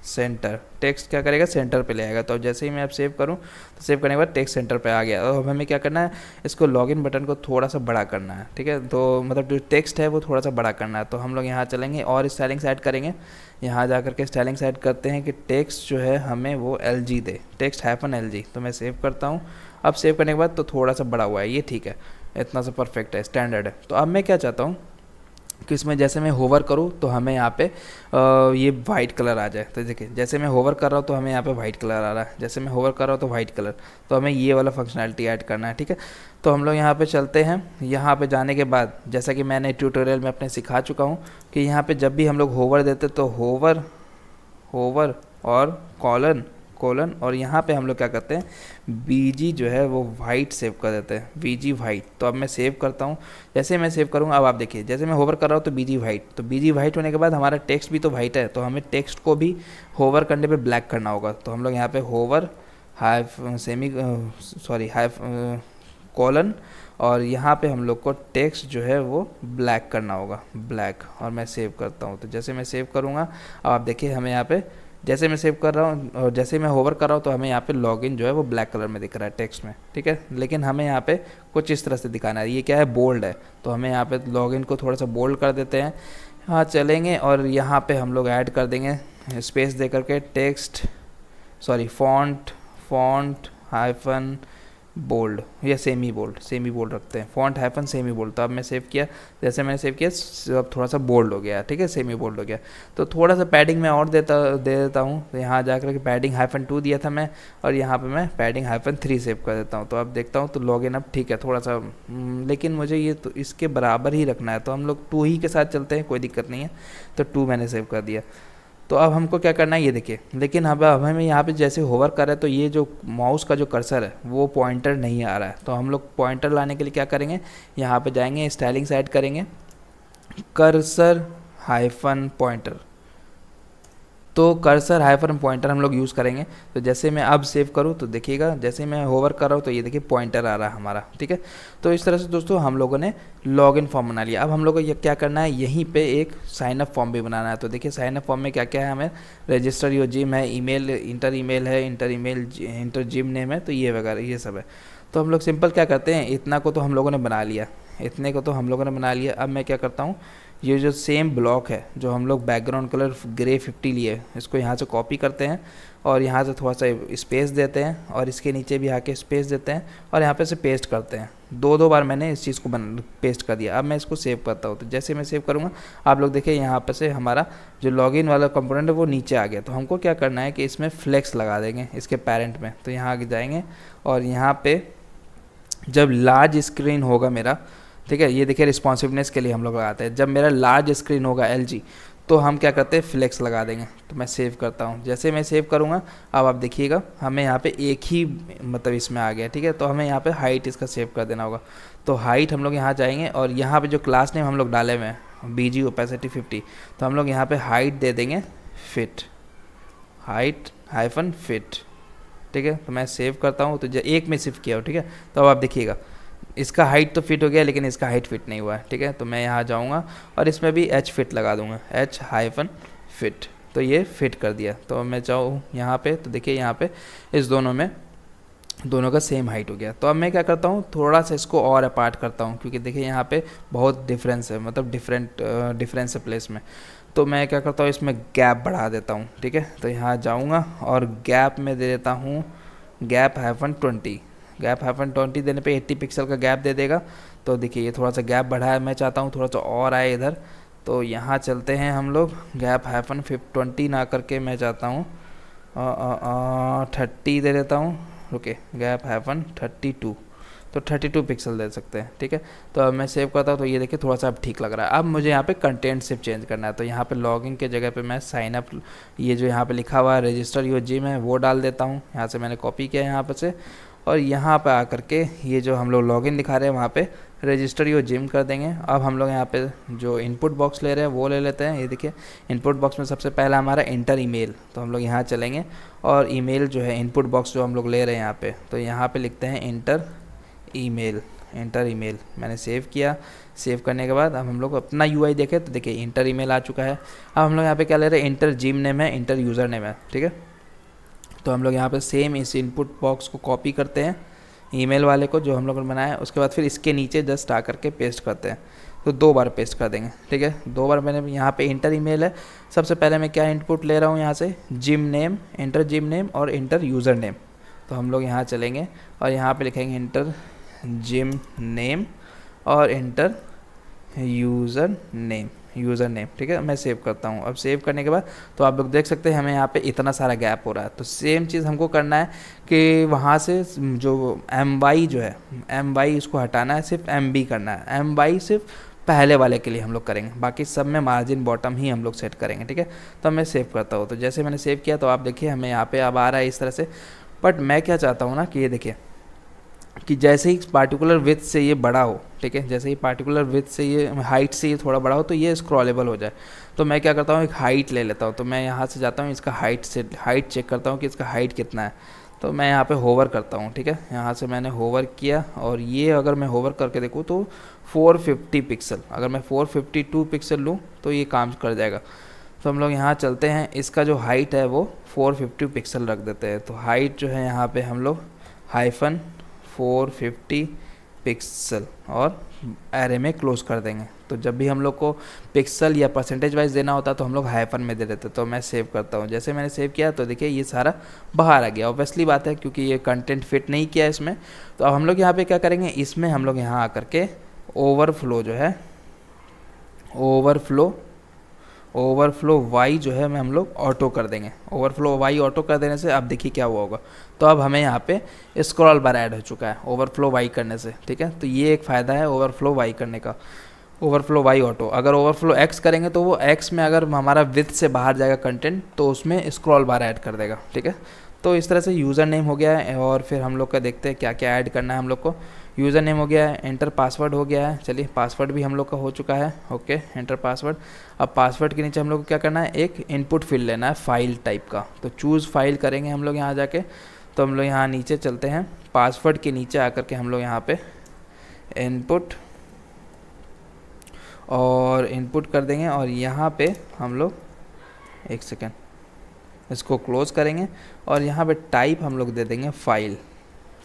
सेंटर। टेक्स्ट क्या करेगा, सेंटर पे ले आएगा। तो जैसे ही मैं अब सेव करूँ, तो सेव करने के बाद टेक्स्ट सेंटर पे आ गया। और अब हमें क्या करना है, इसको लॉगिन बटन को थोड़ा सा बड़ा करना है, ठीक है। तो मतलब जो टेक्स्ट है वो थोड़ा सा बड़ा करना है। तो हम लोग यहाँ चलेंगे और स्टाइलिंग ऐड करेंगे। यहाँ जा करके स्टाइलिंग ऐड करते हैं कि टेक्स्ट जो है हमें वो LG दे, टेक्स्ट -LG। तो मैं सेव करता हूँ। अब सेव करने के बाद तो थोड़ा सा बड़ा हुआ है, ये ठीक है, इतना सा परफेक्ट है, स्टैंडर्ड है। तो अब मैं क्या चाहता हूँ कि इसमें जैसे मैं होवर करूँ तो हमें यहाँ पे ये वाइट कलर आ जाए। तो देखिए जैसे मैं होवर कर रहा हूँ तो हमें यहाँ पे वाइट कलर आ रहा है, जैसे मैं होवर कर रहा हूँ तो वाइट कलर। तो हमें ये वाला फंक्शनैलिटी ऐड करना है, ठीक है। तो हम लोग यहाँ पे चलते हैं। यहाँ पे जाने के बाद जैसा कि मैंने ट्यूटोरियल में अपने सिखा चुका हूँ कि यहाँ पे जब भी हम लोग होवर देते तो होवर और कॉलन और यहाँ पे हम लोग क्या करते हैं, BG जो है वो वाइट सेव कर देते हैं, BG वाइट। तो अब मैं सेव करता हूँ। जैसे मैं सेव करूँगा, अब आप देखिए जैसे मैं होवर कर रहा हूँ तो BG वाइट। तो BG वाइट होने के बाद हमारा टेक्स्ट भी तो वाइट है, तो हमें टेक्स्ट को भी होवर करने पे ब्लैक करना होगा। तो हम लोग यहाँ पे होवर कॉलन और यहाँ पे हम लोग को टेक्स्ट जो है वो ब्लैक करना होगा, ब्लैक। और मैं सेव करता हूँ। तो जैसे मैं सेव करूँगा, अब आप देखिए हमें यहाँ पे जैसे मैं सेव कर रहा हूँ और जैसे मैं होवर कर रहा हूँ तो हमें यहाँ पे लॉगिन जो है वो ब्लैक कलर में दिख रहा है टेक्स्ट में, ठीक है। लेकिन हमें यहाँ पे कुछ इस तरह से दिखाना है, ये क्या है, बोल्ड है। तो हमें यहाँ पे लॉगिन को थोड़ा सा बोल्ड कर देते हैं। यहाँ चलेंगे और यहाँ पे हम लोग ऐड कर देंगे स्पेस दे करके टेक्स्ट फॉन्ट बोल्ड या सेमी बोल्ड रखते हैं, फॉन्ट हाइफन सेमी बोल्ड। तो अब मैं सेव किया, जैसे मैंने सेव किया अब थोड़ा सा बोल्ड हो गया, ठीक है, सेमी बोल्ड हो गया। तो थोड़ा सा पैडिंग मैं और दे देता हूँ। तो यहाँ जाकर के पैडिंग हाइफन 2 दिया था मैं, और यहाँ पे मैं पैडिंग हाइफन 3 सेव कर देता हूँ। तो अब देखता हूँ तो लॉगिन अब ठीक है थोड़ा सा, लेकिन मुझे ये तो इसके बराबर ही रखना है, तो हम लोग 2 ही के साथ चलते हैं, कोई दिक्कत नहीं है। तो 2 मैंने सेव कर दिया। तो अब हमको क्या करना है ये देखिए, लेकिन अब हमें यहाँ पे जैसे होवर कर रहा है तो ये जो माउस का जो कर्सर है वो पॉइंटर नहीं आ रहा है। तो हम लोग पॉइंटर लाने के लिए क्या करेंगे, यहाँ पे जाएंगे, स्टाइलिंग साइड करेंगे, कर्सर हाइफन पॉइंटर। तो कर्सर हाइफन पॉइंटर हम लोग यूज़ करेंगे। तो जैसे मैं अब सेव करूँ तो देखिएगा, जैसे मैं होवर कर रहा हूँ तो ये देखिए पॉइंटर आ रहा है हमारा, ठीक है। तो इस तरह से दोस्तों हम लोगों ने लॉगिन फॉर्म बना लिया। अब हम लोग को ये क्या करना है, यहीं पे एक साइन अप फॉर्म भी बनाना है। तो देखिए साइन अप फॉर्म में क्या क्या है, हमें रजिस्टर योर जिम है, ईमेल इंटर ईमेल है, इंटर जिम नेम है, तो ये वगैरह ये सब है। तो हम लोग सिंपल क्या करते हैं, इतना को तो हम लोगों ने बना लिया, इतने को तो हम लोगों ने बना लिया। अब मैं क्या करता हूँ, ये जो सेम ब्लॉक है जो हम लोग बैकग्राउंड कलर ग्रे 50 लिए, इसको यहाँ से कॉपी करते हैं और यहाँ से थोड़ा सा स्पेस देते हैं और इसके नीचे भी आके स्पेस देते हैं और यहाँ पे से पेस्ट करते हैं। 2 बार मैंने इस चीज़ को पेस्ट कर दिया। अब मैं इसको सेव करता हूँ। तो जैसे मैं सेव करूँगा आप लोग देखिए यहाँ पे से हमारा जो लॉगिन वाला कंपोनेंट है वो नीचे आ गया। तो हमको क्या करना है कि इसमें फ्लेक्स लगा देंगे इसके पेरेंट में। तो यहाँ आगे जाएंगे और यहाँ पर जब लार्ज स्क्रीन होगा मेरा, ठीक है, ये देखिए रिस्पॉन्सिवनेस के लिए हम लोग लगाते हैं, जब मेरा लार्ज स्क्रीन होगा LG तो हम क्या करते हैं फ्लेक्स लगा देंगे। तो मैं सेव करता हूँ। जैसे मैं सेव करूँगा अब आप देखिएगा हमें यहाँ पे एक ही मतलब इसमें आ गया, ठीक है। तो हमें यहाँ पे हाइट इसका सेव कर देना होगा। तो हाइट हम लोग यहाँ जाएंगे और यहाँ पे जो क्लास नेम हम लोग डाले हुए हैं BG ओपेसिटी 50, तो हम लोग यहाँ पे हाइट दे देंगे फिट, हाइट हाइफन फिट, ठीक है। तो मैं सेव करता हूँ। तो एक में शिफ्ट किया हो, ठीक है। तो अब आप देखिएगा इसका हाइट तो फिट हो गया लेकिन इसका हाइट फिट नहीं हुआ है, ठीक है। तो मैं यहाँ जाऊँगा और इसमें भी H फिट लगा दूँगा, H हाइफन फिट। तो ये फिट कर दिया। तो मैं जाऊँ यहाँ पे तो देखिए यहाँ पे इस दोनों का सेम हाइट हो गया। तो अब मैं क्या करता हूँ, थोड़ा सा इसको और अपार्ट करता हूँ क्योंकि देखिए यहाँ पे बहुत डिफरेंस है, मतलब डिफरेंस है प्लेस में। तो मैं क्या करता हूँ इसमें गैप बढ़ा देता हूँ, ठीक है। तो यहाँ जाऊँगा और गैप में दे देता हूँ गैप हाइफन 20। गैप हाइफन 20 देने पे 80 पिक्सल का गैप दे देगा। तो देखिए ये थोड़ा सा गैप बढ़ा है, मैं चाहता हूँ थोड़ा सा और आए इधर। तो यहाँ चलते हैं हम लोग, गैप हाइफन 20 ना करके मैं चाहता हूँ 30 दे देता हूँ, ओके, गैप हाइफन 32। तो 32 पिक्सल दे सकते हैं, ठीक है। तो अब मैं सेव करता हूँ। तो ये देखिए थोड़ा सा अब ठीक लग रहा है। अब मुझे यहाँ पे कंटेंट सिर्फ चेंज करना है। तो यहाँ पे लॉगिन के जगह पे मैं साइन अप, ये जो यहाँ पे लिखा हुआ है रजिस्टर योर जिम है वो डाल देता हूँ। यहाँ से मैंने कॉपी किया यहाँ पर से और यहाँ पे आकर के ये जो हम लोग लॉगिन दिखा रहे हैं वहाँ पे रजिस्टर योर जिम कर देंगे। अब हम लोग यहाँ पे जो इनपुट बॉक्स ले रहे हैं वो ले लेते हैं। ये देखिए इनपुट बॉक्स में सबसे पहला हमारा इंटर ईमेल। तो हम लोग यहाँ चलेंगे और ईमेल जो है इनपुट बॉक्स जो हम लोग ले रहे हैं यहाँ पे, तो यहाँ पे लिखते हैं इंटर ईमेल। मैंने सेव किया। सेव करने के बाद अब हम लोग अपना UI देखें तो देखिए इंटर ईमेल आ चुका है। अब हम लोग यहाँ पे क्या ले रहे हैं, इंटर जिम नेम है, इंटर यूज़र नेम है, ठीक है। तो हम लोग यहाँ पे सेम इस इनपुट बॉक्स को कॉपी करते हैं ईमेल वाले को जो हम लोगों ने बनाया है, उसके बाद फिर इसके नीचे जस्ट आ करके पेस्ट करते हैं। तो 2 बार पेस्ट कर देंगे, ठीक है। 2 बार मैंने यहाँ पे इंटर ईमेल है, सबसे पहले मैं क्या इनपुट ले रहा हूँ यहाँ से gym name, inter gym name और इंटर यूज़र नेम। तो हम लोग यहाँ चलेंगे और यहाँ पे लिखेंगे इंटर जिम नेम और इंटर यूज़र नेम, ठीक है। मैं सेव करता हूँ। अब सेव करने के बाद तो आप लोग देख सकते हैं हमें यहाँ पे इतना सारा गैप हो रहा है। तो सेम चीज़ हमको करना है कि वहाँ से जो MY जो है MY इसको हटाना है, सिर्फ MB करना है। MY सिर्फ पहले वाले के लिए हम लोग करेंगे, बाकी सब में मार्जिन बॉटम ही हम लोग सेट करेंगे, ठीक है। तो मैं सेव करता हूँ। तो जैसे मैंने सेव किया तो आप देखिए हमें यहाँ पे अब आ रहा है इस तरह से। बट मैं क्या चाहता हूँ ना कि ये देखिए कि जैसे ही पार्टिकुलर विड्थ से ये बड़ा हो, ठीक है, जैसे ही पार्टिकुलर विड्थ से ये हाइट से ये थोड़ा बड़ा हो तो ये स्क्रॉलेबल हो जाए। तो मैं क्या करता हूँ, एक हाइट ले लेता हूँ। तो मैं यहाँ से जाता हूँ इसका हाइट चेक करता हूँ कि इसका हाइट कितना है। तो मैं यहाँ पे होवर करता हूँ, ठीक है। यहाँ से मैंने होवर किया और ये अगर मैं होवर करके देखूँ तो 450 पिक्सल, अगर मैं 452 पिक्सल लूँ तो ये काम कर जाएगा। तो हम लोग यहाँ चलते हैं, इसका जो हाइट है वो 450 पिक्सल रख देते हैं। तो हाइट जो है यहाँ पे हम लोग हाइफन 450 पिक्सल और एरे में क्लोज कर देंगे। तो जब भी हम लोग को पिक्सल या परसेंटेज वाइज देना होता तो हम लोग हाइफन में दे देते। तो मैं सेव करता हूँ, जैसे मैंने सेव किया तो देखिए ये सारा बाहर आ गया। ऑब्वियसली बात है क्योंकि ये कंटेंट फिट नहीं किया इसमें। तो अब हम लोग यहाँ पे क्या करेंगे, इसमें हम लोग यहाँ आकर के ओवरफ्लो जो है, ओवरफ्लो वाई जो है हम लोग ऑटो कर देंगे। ओवरफ्लो वाई ऑटो कर देने से अब देखिए क्या हुआ होगा। तो अब हमें यहाँ पे स्क्रॉल बार ऐड हो चुका है ओवरफ्लो वाई करने से, ठीक है। तो ये एक फ़ायदा है ओवरफ्लो वाई करने का, ओवरफ्लो वाई ऑटो। अगर ओवरफ्लो एक्स करेंगे तो वो एक्स में अगर हमारा विथ से बाहर जाएगा कंटेंट तो उसमें स्क्रॉल बार ऐड कर देगा, ठीक है। तो इस तरह से यूज़र नेम हो गया है। और फिर हम लोग का देखते हैं क्या क्या ऐड करना है हम लोग को। यूज़र नेम हो गया है, एंटर पासवर्ड हो गया है। चलिए पासवर्ड भी हम लोग का हो चुका है, ओके एंटर पासवर्ड। अब पासवर्ड के नीचे हम लोग को क्या करना है, एक इनपुट फील्ड लेना है फाइल टाइप का। तो चूज़ फाइल करेंगे हम लोग यहाँ जाके। तो हम लोग यहाँ नीचे चलते हैं, पासवर्ड के नीचे आकर के हम लोग यहाँ पे इनपुट और इनपुट कर देंगे। और यहाँ पे हम लोग एक सेकेंड इसको क्लोज़ करेंगे और यहाँ पे टाइप हम लोग दे देंगे फाइल।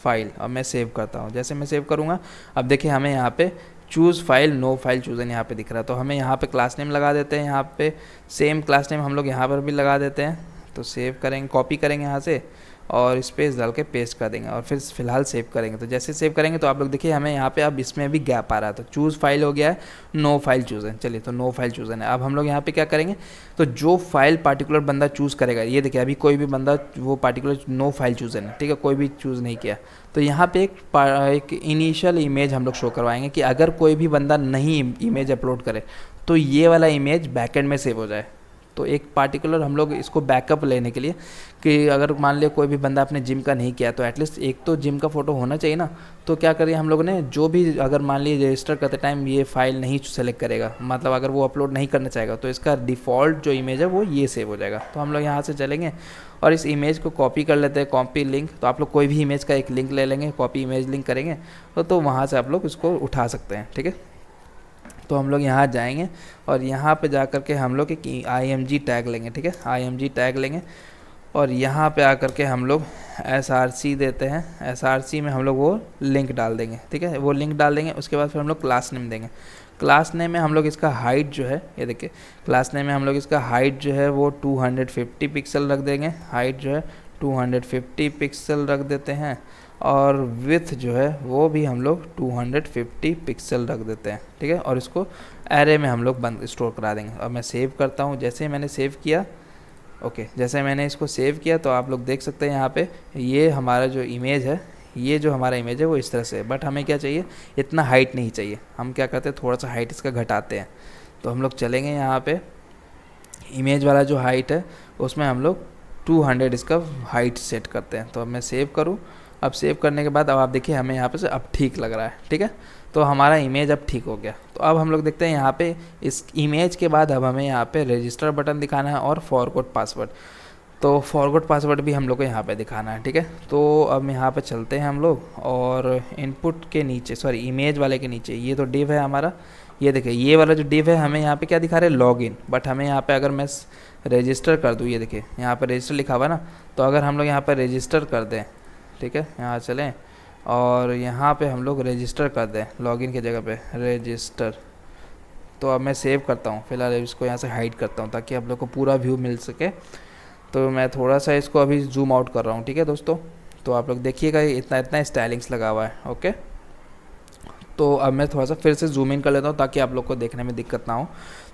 अब मैं सेव करता हूँ, जैसे मैं सेव करूँगा अब देखिए हमें यहाँ पे choose file no file chosen यहाँ पे दिख रहा है। तो हमें यहाँ पे क्लास नेम लगा देते हैं, यहाँ पे सेम क्लास नेम हम लोग यहाँ पर भी लगा देते हैं। तो सेव करेंगे, कॉपी करेंगे यहाँ से और स्पेस डाल के पेस्ट कर देंगे और फिर फिलहाल सेव करेंगे। तो जैसे सेव करेंगे तो आप लोग देखिए हमें यहाँ पे अब इसमें भी गैप आ रहा है। तो चूज़ फाइल हो गया है, नो फाइल चूज़न। चलिए तो नो फाइल चूज़न है। अब हम लोग यहाँ पे क्या करेंगे, तो जो फाइल पार्टिकुलर बंदा चूज़ करेगा, ये देखिए अभी कोई भी बंदा वो पार्टिकुलर नो फाइल चूज़न है, ठीक है, कोई भी चूज़ नहीं किया। तो यहाँ पे एक इनिशियल इमेज हम लोग शो करवाएंगे कि अगर कोई भी बंदा नहीं इमेज अपलोड करे तो ये वाला इमेज बैकएंड में सेव हो जाए। तो एक पार्टिकुलर हम लोग इसको बैकअप लेने के लिए कि अगर मान लिया कोई भी बंदा अपने जिम का नहीं किया तो एटलीस्ट एक तो जिम का फ़ोटो होना चाहिए ना। तो क्या करिए हम लोगों ने, जो भी अगर मान लीजिए रजिस्टर करते टाइम ये फाइल नहीं सेलेक्ट करेगा, मतलब अगर वो अपलोड नहीं करना चाहेगा तो इसका डिफ़ॉल्ट जो इमेज है वो ये सेव हो जाएगा। तो हम लोग यहाँ से चलेंगे और इस इमेज को कॉपी कर लेते हैं, कॉपी लिंक। तो आप लोग कोई भी इमेज का एक लिंक ले लेंगे, कॉपी इमेज लिंक करेंगे तो वहाँ से आप लोग इसको उठा सकते हैं, ठीक है। तो हम लोग यहाँ जाएंगे और यहाँ पे जा कर के हम लोग एक img टैग लेंगे, ठीक है, img टैग लेंगे। और यहाँ पे आकर के हम लोग src देते हैं, src में हम लोग वो लिंक डाल देंगे, ठीक है, वो लिंक डाल देंगे। उसके बाद फिर हम लोग क्लास नेम देंगे। क्लास नेम में हम लोग इसका हाइट जो है, ये देखिए क्लास नेम में हम लोग इसका हाइट जो है वो 250 पिक्सल रख देंगे। हाइट जो है 250 पिक्सल रख देते हैं और विथ जो है वो भी हम लोग 250 पिक्सल रख देते हैं, ठीक है। और इसको एरे में हम लोग बंद स्टोर करा देंगे। अब मैं सेव करता हूँ, जैसे मैंने सेव किया, ओके, जैसे मैंने इसको सेव किया तो आप लोग देख सकते हैं यहाँ पे ये हमारा जो इमेज है, ये जो हमारा इमेज है वो इस तरह से है। बट हमें क्या चाहिए, इतना हाइट नहीं चाहिए। हम क्या करते हैं, थोड़ा सा हाइट इसका घटाते हैं। तो हम लोग चलेंगे यहाँ पे इमेज वाला जो हाइट है उसमें हम लोग 200 इसका हाइट सेट करते हैं। तो अब मैं सेव करूँ, अब सेव करने के बाद अब आप देखिए हमें यहाँ पे से अब ठीक लग रहा है, ठीक है। तो हमारा इमेज अब ठीक हो गया। तो अब हम लोग देखते हैं यहाँ पे इस इमेज के बाद अब हमें यहाँ पे रजिस्टर बटन दिखाना है और फॉरगॉट पासवर्ड। तो फॉरगॉट पासवर्ड भी हम लोग को यहाँ पे दिखाना है, ठीक है। तो अब यहाँ पे चलते हैं हम लोग और इनपुट के नीचे, सॉरी इमेज वाले के नीचे, ये तो डिव है हमारा, ये देखिए ये वाला जो डिव है हमें यहाँ पे क्या दिखा रहे हैं, लॉगिन। बट हमें यहाँ पे अगर मैं रजिस्टर कर दूँ, ये देखिए यहाँ पर रजिस्टर लिखा हुआ ना, तो अगर हम लोग यहाँ पर रजिस्टर कर दें, ठीक है, यहाँ चलें और यहाँ पे हम लोग रजिस्टर कर दें लॉगिन की जगह पे रजिस्टर। तो अब मैं सेव करता हूँ, फिलहाल इसको यहाँ से हाइड करता हूँ ताकि आप लोग को पूरा व्यू मिल सके। तो मैं थोड़ा सा इसको अभी जूम आउट कर रहा हूँ, ठीक है दोस्तों। तो आप लोग देखिएगा इतना स्टाइलिंग्स लगा हुआ है, ओके। तो अब मैं थोड़ा सा फिर से जूम इन कर लेता हूँ ताकि आप लोग को देखने में दिक्कत ना हो।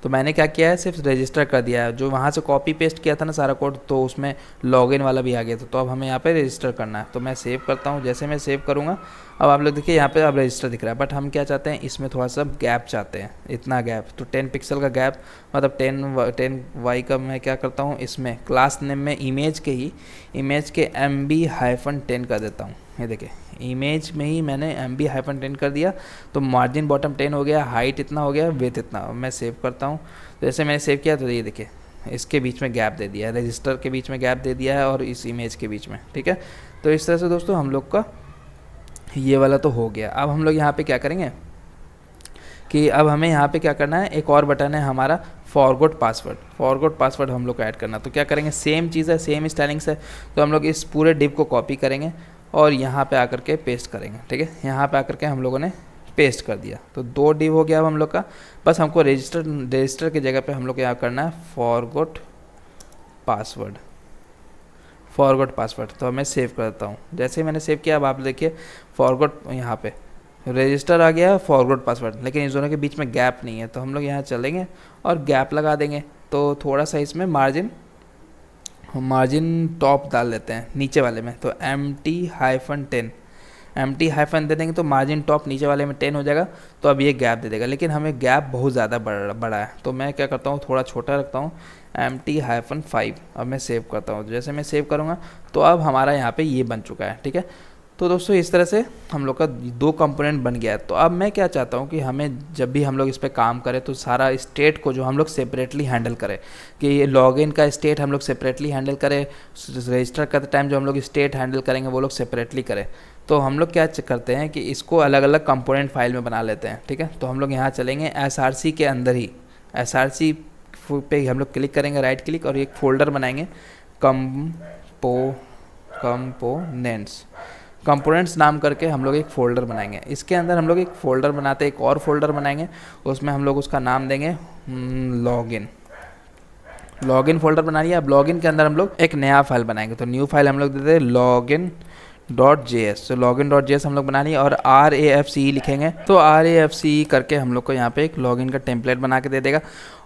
तो मैंने क्या किया है, सिर्फ रजिस्टर कर दिया है। जो वहाँ से कॉपी पेस्ट किया था ना सारा कोड, तो उसमें लॉगिन वाला भी आ गया था। तो अब हमें यहाँ पे रजिस्टर करना है। तो मैं सेव करता हूँ, जैसे मैं सेव करूँगा अब आप लोग देखिए यहाँ पे अब रजिस्टर दिख रहा है। बट हम क्या चाहते हैं, इसमें थोड़ा सा गैप चाहते हैं, इतना गैप। तो 10 पिक्सल का गैप, मतलब 10 वाई का मैं क्या करता हूँ, इसमें क्लास नेम में इमेज के MB-10 कर देता हूँ। ये देखिए इमेज में ही मैंने MB-10 कर दिया। तो मार्जिन बॉटम 10 हो गया, हाइट इतना हो गया, विड्थ इतना। मैं सेव करता हूँ, जैसे मैंने सेव किया तो ये देखिए इसके बीच में गैप दे दिया है, रजिस्टर के बीच में गैप दे दिया है और इस इमेज के बीच में, ठीक है। तो इस तरह से दोस्तों हम लोग का ये वाला तो हो गया। अब हम लोग यहाँ पे क्या करेंगे कि अब हमें यहाँ पे क्या करना है, एक और बटन है हमारा फॉरगॉट पासवर्ड हम लोग को ऐड करना। तो क्या करेंगे, सेम चीज़ है, सेम स्टाइलिंग्स है। तो हम लोग इस पूरे डिव को कॉपी करेंगे और यहाँ पे आकर के पेस्ट करेंगे। ठीक है, यहाँ पे आकर के हम लोगों ने पेस्ट कर दिया, तो 2 div हो गया अब हम लोग का। बस हमको रजिस्टर की जगह पे हम लोग यहाँ करना है फॉरगॉट पासवर्ड। तो मैं सेव करता हूँ। जैसे ही मैंने सेव किया, अब आप देखिए फॉरगॉट, यहाँ पे रजिस्टर आ गया, फॉरगॉट पासवर्ड, लेकिन इस दोनों के बीच में गैप नहीं है। तो हम लोग यहाँ चलेंगे और गैप लगा देंगे। तो थोड़ा सा इसमें मार्जिन टॉप डाल लेते हैं नीचे वाले में, तो MT-10 दे देंगे तो मार्जिन टॉप नीचे वाले में 10 हो जाएगा। तो अब ये गैप दे देगा, लेकिन हमें गैप बहुत ज़्यादा बड़ा है, तो मैं क्या करता हूँ, थोड़ा छोटा रखता हूँ, MT-5। अब मैं सेव करता हूँ। जैसे मैं सेव करूँगा तो अब हमारा यहाँ पे ये बन चुका है। ठीक है, तो दोस्तों इस तरह से हम लोग का 2 कंपोनेंट बन गया है। तो अब मैं क्या चाहता हूँ कि हमें जब भी हम लोग इस पर काम करें तो सारा स्टेट को जो हम लोग सेपरेटली हैंडल करें, कि ये लॉगिन का स्टेट हम लोग सेपरेटली हैंडल करें, रजिस्टर करते टाइम जो हम लोग स्टेट हैंडल करेंगे वो लोग सेपरेटली करें। तो हम लोग क्या करते हैं कि इसको अलग अलग कंपोनेंट फाइल में बना लेते हैं। ठीक है, तो हम लोग यहाँ चलेंगे SRC के अंदर ही, SRC पे ही हम लोग क्लिक करेंगे, राइट क्लिक, और एक फ़ोल्डर बनाएंगे कंपोनेंट्स नाम करके हम लोग एक फ़ोल्डर बनाएंगे। इसके अंदर हम लोग एक फ़ोल्डर बनाते हैं, एक और फोल्डर बनाएंगे, उसमें हम लोग उसका नाम देंगे लॉगिन फोल्डर बना लिया। अब लॉगिन के अंदर हम लोग एक नया फाइल बनाएंगे, तो न्यू फाइल हम लोग देते हैं login.js। तो login.js हम लोग बना लिए और RAFCE लिखेंगे। तो RAFCE करके हम लोग को यहाँ पे एक लॉगिन का टेम्पलेट बना के दे देगा।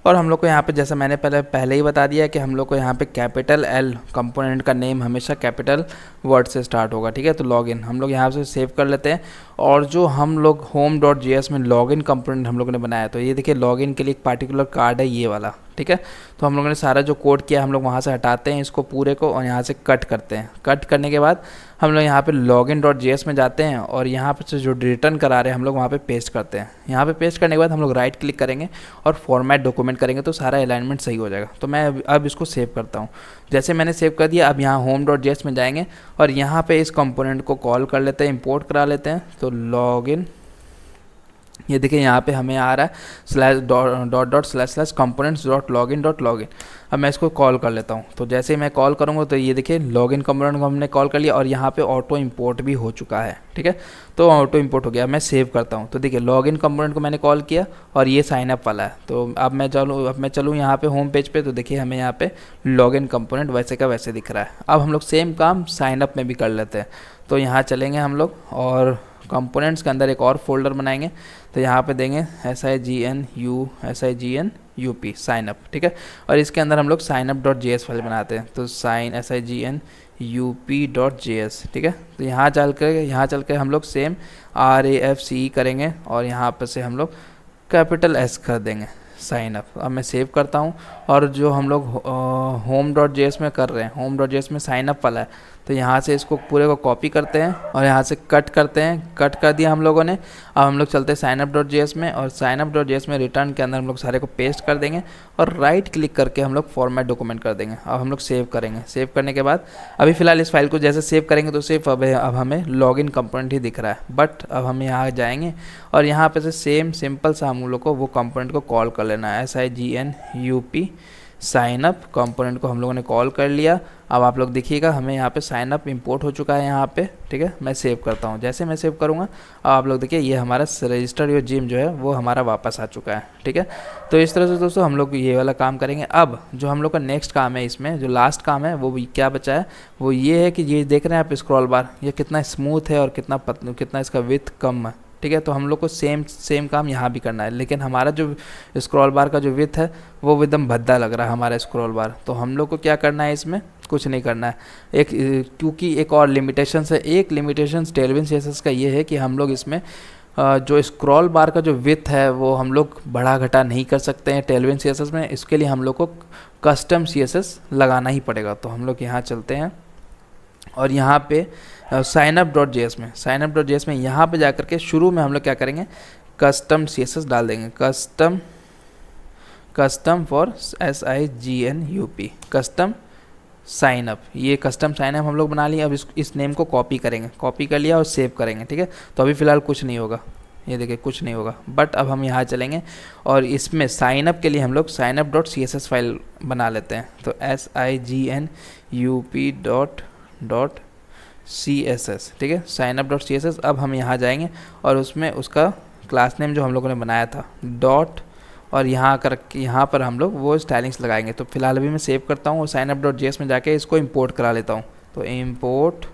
और हम लोग को यहाँ पे, जैसा मैंने पहले ही बता दिया कि हम लोग को यहाँ पे कैपिटल L, कंपोनेंट का नेम हमेशा कैपिटल वर्ड से स्टार्ट होगा। ठीक है, तो लॉगिन हम लोग यहाँ से सेव कर लेते हैं। और जो हम लोग home.js में लॉगिन कंपोनेंट हम लोगों ने बनाया, तो ये देखिए लॉगिन के लिए एक पार्टिकुलर कार्ड है, ये वाला। ठीक है, तो हम लोगों ने सारा जो कोड किया हम लोग वहाँ से हटाते हैं इसको पूरे को, और यहाँ से कट करते हैं। कट करने के बाद हम लोग यहाँ पे login.js में जाते हैं और यहाँ पे से जो रिटर्न करा रहे हैं हम लोग वहाँ पे पेस्ट करते हैं। यहाँ पे पेस्ट करने के बाद हम लोग राइट क्लिक करेंगे और फॉर्मेट डॉक्यूमेंट करेंगे, तो सारा अलाइनमेंट सही हो जाएगा। तो मैं अब इसको सेव करता हूँ। जैसे मैंने सेव कर दिया, अब यहाँ home.js में जाएंगे और यहाँ पे इस कंपोनेंट को कॉल कर लेते हैं, इंपोर्ट करा लेते हैं। तो लॉगिन, ये देखिए यहाँ पे हमें आ रहा है //components.login.login। अब मैं इसको कॉल कर लेता हूँ। तो जैसे ही मैं कॉल करूँगा तो ये देखिए लॉगिन कंपोनेंट को हमने कॉल कर लिया और यहाँ पे ऑटो इंपोर्ट भी हो चुका है। ठीक है, तो ऑटो इंपोर्ट हो गया। मैं सेव करता हूँ। तो देखिए लॉगिन कंपोनेंट को मैंने कॉल किया और ये साइन अप वाला है। तो अब मैं चलूँ यहाँ पे होम पेज पे, तो देखिए हमें यहाँ पे लॉगिन कंपोनेंट वैसे का वैसे दिख रहा है। अब हम लोग सेम काम साइन अप में भी कर लेते हैं। तो यहाँ चलेंगे हम लोग और कंपोनेंट्स के अंदर एक और फोल्डर बनाएंगे। तो यहाँ पे देंगे SIGNUP साइन अप। ठीक है, और इसके अंदर हम लोग signup.js फाइल बनाते हैं। तो SIGNUP.js। ठीक है, तो यहाँ चल के हम लोग सेम RAFCE करेंगे और यहाँ पर से हम लोग कैपिटल S कर देंगे, साइन अप। अब मैं सेव करता हूँ और जो हम लोग home.js में कर रहे हैं, home.js में साइन अप वाला है, तो यहाँ से इसको पूरे को कॉपी करते हैं और यहाँ से कट करते हैं। कट कर दिया हम लोगों ने। अब हम लोग चलते हैं signup.js में और signup.js में रिटर्न के अंदर हम लोग सारे को पेस्ट कर देंगे और राइट क्लिक करके हम लोग फॉर्मेट डॉक्यूमेंट कर देंगे। अब हम लोग सेव करेंगे। सेव करने के बाद अभी फ़िलहाल इस फाइल को जैसे सेव करेंगे तो सिर्फ अब हमें लॉगिन कंपोनेंट ही दिख रहा है, बट अब हम यहाँ जाएंगे और यहाँ पे से सेम सिंपल सा हम लोग को वो कंपोनेंट को कॉल कर लेना है। SIGNUP साइन अप कंपोनेंट को हम लोगों ने कॉल कर लिया। अब आप लोग देखिएगा हमें यहाँ पे साइन अप इंपोर्ट हो चुका है यहाँ पे। ठीक है, मैं सेव करता हूँ। जैसे मैं सेव करूँगा अब आप लोग देखिए ये हमारा रजिस्टर योर जिम जो है वो हमारा वापस आ चुका है। ठीक है, तो इस तरह से दोस्तों हम लोग ये वाला काम करेंगे। अब जो हम लोग का नेक्स्ट काम है, इसमें जो लास्ट काम है वो क्या बचा है, वो ये है कि ये देख रहे हैं आप स्क्रॉल बार, ये कितना स्मूथ है और कितना इसका विड्थ कम है। ठीक है, तो हम लोग को सेम काम यहाँ भी करना है, लेकिन हमारा जो स्क्रॉल बार का जो विड्थ है वो एकदम भद्दा लग रहा है हमारा स्क्रॉल बार। तो हम लोग को क्या करना है, इसमें कुछ नहीं करना है। क्योंकि एक और लिमिटेशन है, एक लिमिटेशन टेलविन CSS का ये है कि हम लोग इसमें जो स्क्रॉल बार का जो विड्थ है वो हम लोग बढ़ा घटा नहीं कर सकते हैं टेलविन CSS में। इसके लिए हम लोग को कस्टम CSS लगाना ही पड़ेगा। तो हम लोग यहाँ चलते हैं और यहाँ पे signup.js में यहाँ पे जाकर के शुरू में हम लोग क्या करेंगे, कस्टम CSS डाल देंगे। Custom for SIGNUP custom sign up. ये कस्टम साइन अप हम लोग बना लिए। अब इस नेम को कॉपी करेंगे, कॉपी कर लिया और सेव करेंगे। ठीक है, तो अभी फ़िलहाल कुछ नहीं होगा, ये देखिए कुछ नहीं होगा, बट अब हम यहाँ चलेंगे और इसमें साइन अप के लिए हम लोग signup.css फाइल बना लेते हैं। तो SIGNUP CSS, ठीक है, signup.css। अब हम यहाँ जाएंगे और उसमें उसका क्लास नेम जो हम लोगों ने बनाया था डॉट, और यहाँ आकर यहाँ पर हम लोग वो स्टाइलिंग्स लगाएंगे। तो फिलहाल अभी मैं सेव करता हूँ और signup.js में जाके इसको इंपोर्ट करा लेता हूँ। तो import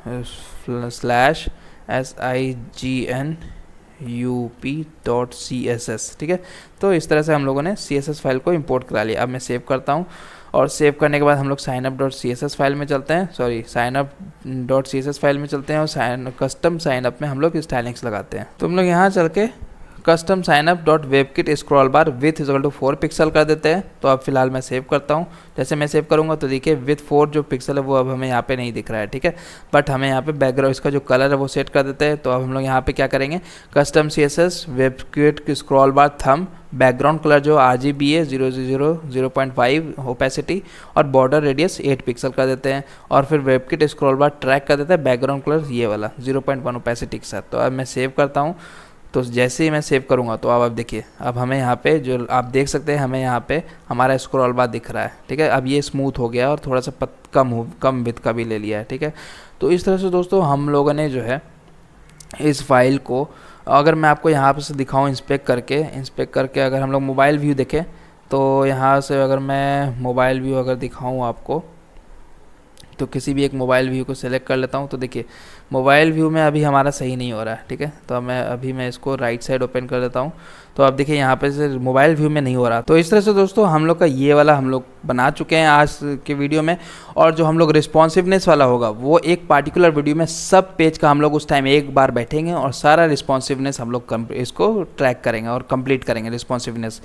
/signup.css, ठीक है। तो इस तरह से हम लोगों ने CSS फाइल को इंपोर्ट करा लिया। अब मैं सेव करता हूँ और सेव करने के बाद हम लोग signup.css फाइल में चलते हैं, सॉरी signup.css फाइल में चलते हैं और कस्टम साइनअप में हम लोग स्टाइलिंग्स लगाते हैं। तो हम लोग यहाँ चल के custom signup.webkit scroll bar with is 4 pixel कर देते हैं। तो अब फिलहाल मैं सेव करता हूँ। जैसे मैं सेव करूँगा तो देखिए विथ 4 जो पिक्सल है वो अब हमें यहाँ पे नहीं दिख रहा है, ठीक है। बट हमें यहाँ पे बैकग्राउंड इसका जो कलर है वो सेट कर देते हैं। तो अब हम लोग यहाँ पे क्या करेंगे, कस्टम CSS WebKit स्क्रॉल बार थंब बैकग्राउंड कलर जो RGB है 0.5 ओपेसिटी और बॉर्डर रेडियस 8 पिक्सल कर देते हैं। और फिर WebKit स्क्रॉल बार ट्रैक कर देता है बैकग्राउंड कलर ये वाला 0.1 ओपेसिटी के साथ। तो अब मैं सेव करता हूँ। तो जैसे ही मैं सेव करूँगा तो अब देखिए, अब हमें यहाँ पे जो आप देख सकते हैं हमें यहाँ पे हमारा स्क्रॉल बार दिख रहा है, ठीक है। अब ये स्मूथ हो गया और थोड़ा सा कम विड्थ का भी ले लिया है, ठीक है। तो इस तरह से दोस्तों हम लोगों ने जो है इस फाइल को, अगर मैं आपको यहाँ पे से दिखाऊँ इंस्पेक्ट करके अगर हम लोग मोबाइल व्यू देखें तो यहाँ से अगर मैं मोबाइल व्यू अगर दिखाऊँ आपको, तो किसी भी एक मोबाइल व्यू को सिलेक्ट कर लेता हूँ। तो देखिए मोबाइल व्यू में अभी हमारा सही नहीं हो रहा है, ठीक है। तो मैं इसको राइट साइड ओपन कर देता हूँ। तो अब देखिए यहाँ पे से मोबाइल व्यू में नहीं हो रहा। तो इस तरह से दोस्तों हम लोग का ये वाला हम लोग बना चुके हैं आज के वीडियो में। और जो हम लोग रिस्पॉन्सिवनेस वाला होगा वो एक पार्टिकुलर वीडियो में सब पेज का हम लोग उस टाइम एक बार बैठेंगे और सारा रिस्पॉन्सिवनेस हम लोग इसको ट्रैक करेंगे और कंप्लीट करेंगे रिस्पॉन्सिवनेस।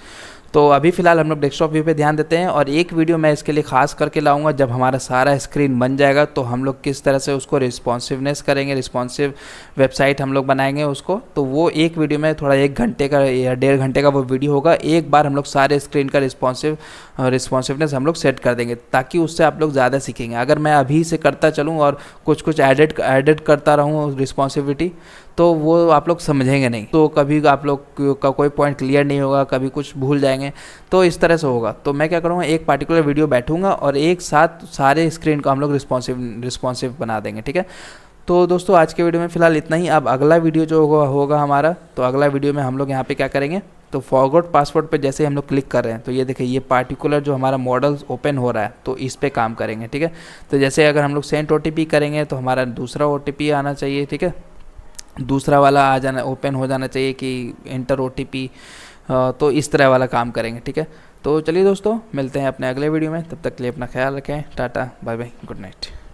तो अभी फ़िलहाल हम लोग डेस्कटॉप व्यू पे ध्यान देते हैं और एक वीडियो मैं इसके लिए खास करके लाऊंगा जब हमारा सारा स्क्रीन बन जाएगा तो हम लोग किस तरह से उसको रिस्पॉन्सिवनेस करेंगे, रिस्पॉन्सिव वेबसाइट हम लोग बनाएंगे उसको। तो वो एक वीडियो में थोड़ा 1 घंटे का या 1.5 घंटे का वो वीडियो होगा। एक बार हम लोग सारे स्क्रीन का रिस्पॉन्सिवनेस हम लोग सेट कर देंगे ताकि उससे आप लोग ज़्यादा सीखेंगे। अगर मैं अभी से करता चलूँ और कुछ एडिट करता रहूँ रिस्पॉन्सिबिलिटी तो वो आप लोग समझेंगे नहीं, तो कभी आप लोग का कोई पॉइंट क्लियर नहीं होगा, कभी कुछ भूल जाएंगे। तो इस तरह से होगा। तो मैं क्या करूँगा, एक पार्टिकुलर वीडियो बैठूंगा और एक साथ सारे स्क्रीन को हम लोग रिस्पॉन्सिव बना देंगे, ठीक है। तो दोस्तों आज के वीडियो में फ़िलहाल इतना ही। अब अगला वीडियो जो होगा हमारा, तो अगला वीडियो में हम लोग यहाँ पे क्या करेंगे, तो फॉरगॉट पासवर्ड पे जैसे हम लोग क्लिक कर रहे हैं तो ये देखिए ये पार्टिकुलर जो हमारा मॉडल ओपन हो रहा है तो इस पे काम करेंगे, ठीक है। तो जैसे अगर हम लोग सेंड OTP करेंगे तो हमारा दूसरा OTP आना चाहिए, ठीक है, दूसरा वाला आ जाना, ओपन हो जाना चाहिए कि एंटर OTP। तो इस तरह वाला काम करेंगे, ठीक है। तो चलिए दोस्तों मिलते हैं अपने अगले वीडियो में, तब तक के लिए अपना ख्याल रखें। Tata bye bye, good night.